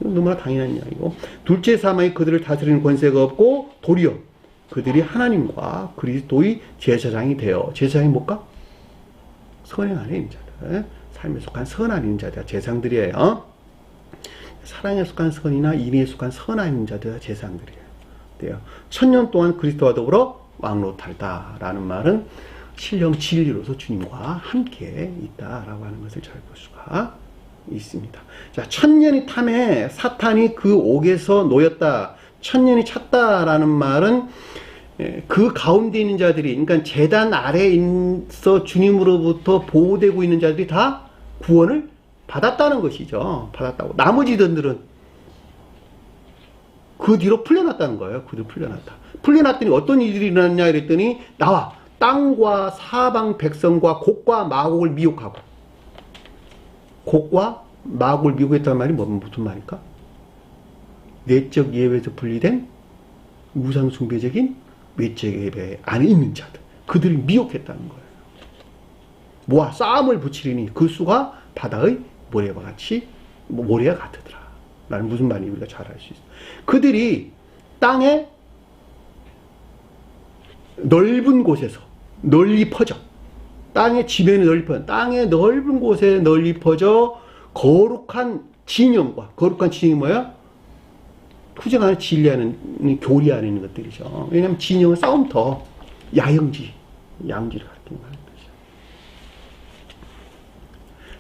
이건 너무나 당연한 이야기고, 둘째 사망이 그들을 다스리는 권세가 없고 도리어 그들이 하나님과 그리스도의 제사장이 되어, 제사장이 뭘까? 선행 안에 있는 자들, 삶에 속한 선 안에 있는 자들, 제사장들이에요. 사랑에 속한 선이나 인에 속한 선 안에 있는 자들, 제사장들이에요. 천년 동안 그리스도와 더불어 왕노탈다라는 말은 신령 진리로서 주님과 함께 있다라고 하는 것을 잘 볼 수가 있습니다. 자, 천년이 탐에 사탄이 그 옥에서 놓였다, 천년이 찼다라는 말은 그 가운데 있는 자들이, 그러니까 제단 아래에 있어 주님으로부터 보호되고 있는 자들이 다 구원을 받았다는 것이죠. 받았다고. 나머지 들은 그 뒤로 풀려났다는 거예요. 그 뒤로 풀려났다. 풀려났더니 어떤 일들이 일어났냐 이랬더니, 나와 땅과 사방 백성과 곡과 마곡을 미혹하고, 곡과 마곡을 미혹했다는 말이 무슨 말일까? 내적 예배에서 분리된 우상 숭배적인 외적 예배 안에 있는 자들, 그들을 미혹했다는 거예요. 모아 싸움을 붙이리니 그 수가 바다의 모래와 같이, 모래와 같으더라 라는 무슨 말인지 우리가 잘 알 수 있어요. 그들이 땅의 넓은 곳에서 널리 퍼져, 땅의 지면에 널리 퍼져, 땅의 넓은 곳에 널리 퍼져 거룩한 진영과, 거룩한 진영이 뭐야? 투쟁 안에 진리하는, 교리 안에 있는 것들이죠. 왜냐하면 진영은 싸움터, 야영지, 양지를 가리키는 것이죠.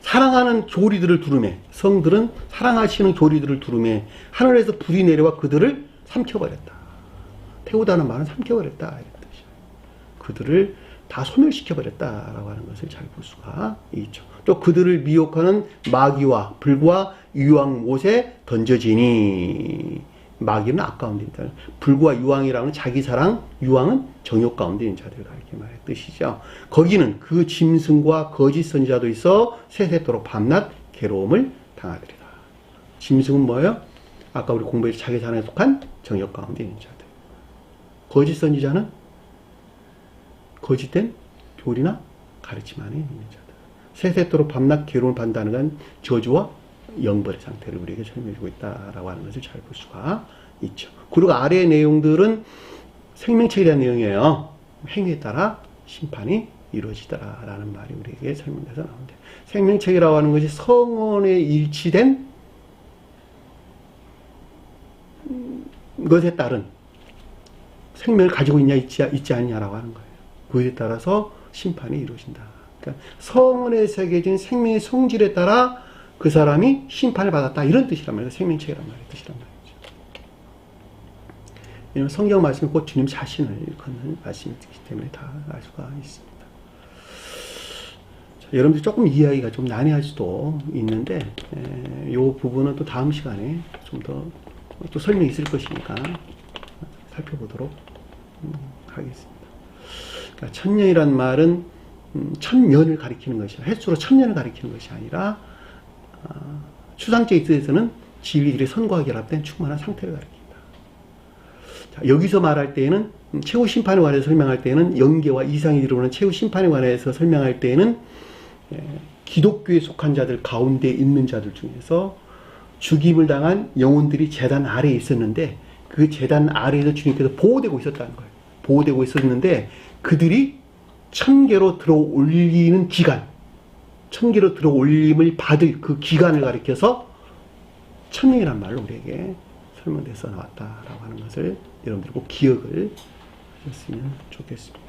사랑하는 교리들을 두루매, 성들은 사랑하시는 교리들을 두루매 하늘에서 불이 내려와 그들을 삼켜버렸다. 태우다는 말은 삼켜버렸다 이런 뜻이죠. 그들을 다 소멸시켜버렸다라고 하는 것을 잘 볼 수가 있죠. 또 그들을 미혹하는 마귀와 불과 유황 못에 던져지니, 마귀는 악 가운데 있다. 불과 유황이라는 자기 사랑, 유황은 정욕 가운데 있는 자들을 가리키는 말의 뜻이죠. 거기는 그 짐승과 거짓 선지자도 있어 세세토록 밤낮 괴로움을 당하리라. 짐승은 뭐예요? 아까 우리 공부했죠. 자기 사랑에 속한 정욕 가운데 있는 자들. 거짓 선지자는 거짓된 교리나 가르침 안에 있는 자들. 세세토록 밤낮 괴로움을 받는다는 건 저주와 영벌의 상태를 우리에게 설명해주고 있다라고 하는 것을 잘 볼 수가 있죠. 그리고 아래의 내용들은 생명책에 대한 내용이에요. 행위에 따라 심판이 이루어지더라라는 말이 우리에게 설명돼서 나오는데, 생명책이라고 하는 것이 성원에 일치된 것에 따른 생명을 가지고 있냐 있지 않냐라고 하는 거예요. 그에 따라서 심판이 이루어진다. 그러니까 성원에 새겨진 생명의 성질에 따라 그 사람이 심판을 받았다, 이런 뜻이란 말이에요. 생명책이란 말의 뜻이란 말이죠. 왜냐하면 성경 말씀이 곧 주님 자신을 일컫는 말씀이기 때문에 다 알 수가 있습니다. 자, 여러분들 조금 이해하기가 좀 난해할 수도 있는데, 이 부분은 또 다음 시간에 좀 더 또 설명이 있을 것이니까 살펴보도록 하겠습니다. 그러니까 천년이란 말은 천년을 가리키는 것이라, 횟수로 천년을 가리키는 것이 아니라 추상적 입술에서는 진리들의 선과 결합된 충만한 상태를 가리킵니다. 자, 여기서 말할 때에는 최후 심판에 관해서 설명할 때에는 영계와 이상이 이루는 최후 심판에 관해서 설명할 때에는 기독교에 속한 자들 가운데 있는 자들 중에서 죽임을 당한 영혼들이 제단 아래에 있었는데, 그 제단 아래에서 주님께서 보호되고 있었다는 거예요. 보호되고 있었는데 그들이 천계로 들어 올리는 기간, 천계로 들어 올림을 받을 그 기간을 가리켜서 천년이란 말로 우리에게 설명돼서 나왔다라고 하는 것을 여러분들이 꼭 기억을 하셨으면 좋겠습니다.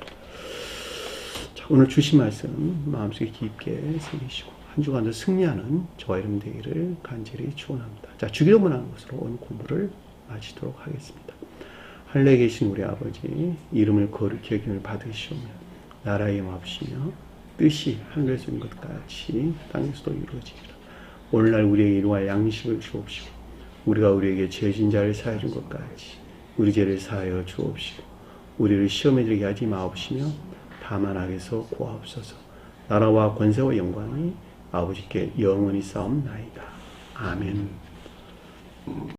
자, 오늘 주신 말씀 마음속에 깊게 새기시고 한 주간도 승리하는 저와 여러분 되기를 간절히 축원합니다. 자, 주기도문 하는 것으로 오늘 공부를 마치도록 하겠습니다. 하늘에 계신 우리 아버지, 이름을 거룩히 여김을 받으시오며 나라의 마옵시며 뜻이 하늘에서 인 것 같이 땅에서도 이루어지리라. 오늘날 우리에게 이루와 양식을 주옵시고, 우리가 우리에게 죄진 자를 사하여 준 것 같이 우리 죄를 사하여 주옵시고, 우리를 시험에 들게 하지 마옵시며 다만 악에서 구하옵소서. 나라와 권세와 영광이 아버지께 영원히 싸움나이다. 아멘.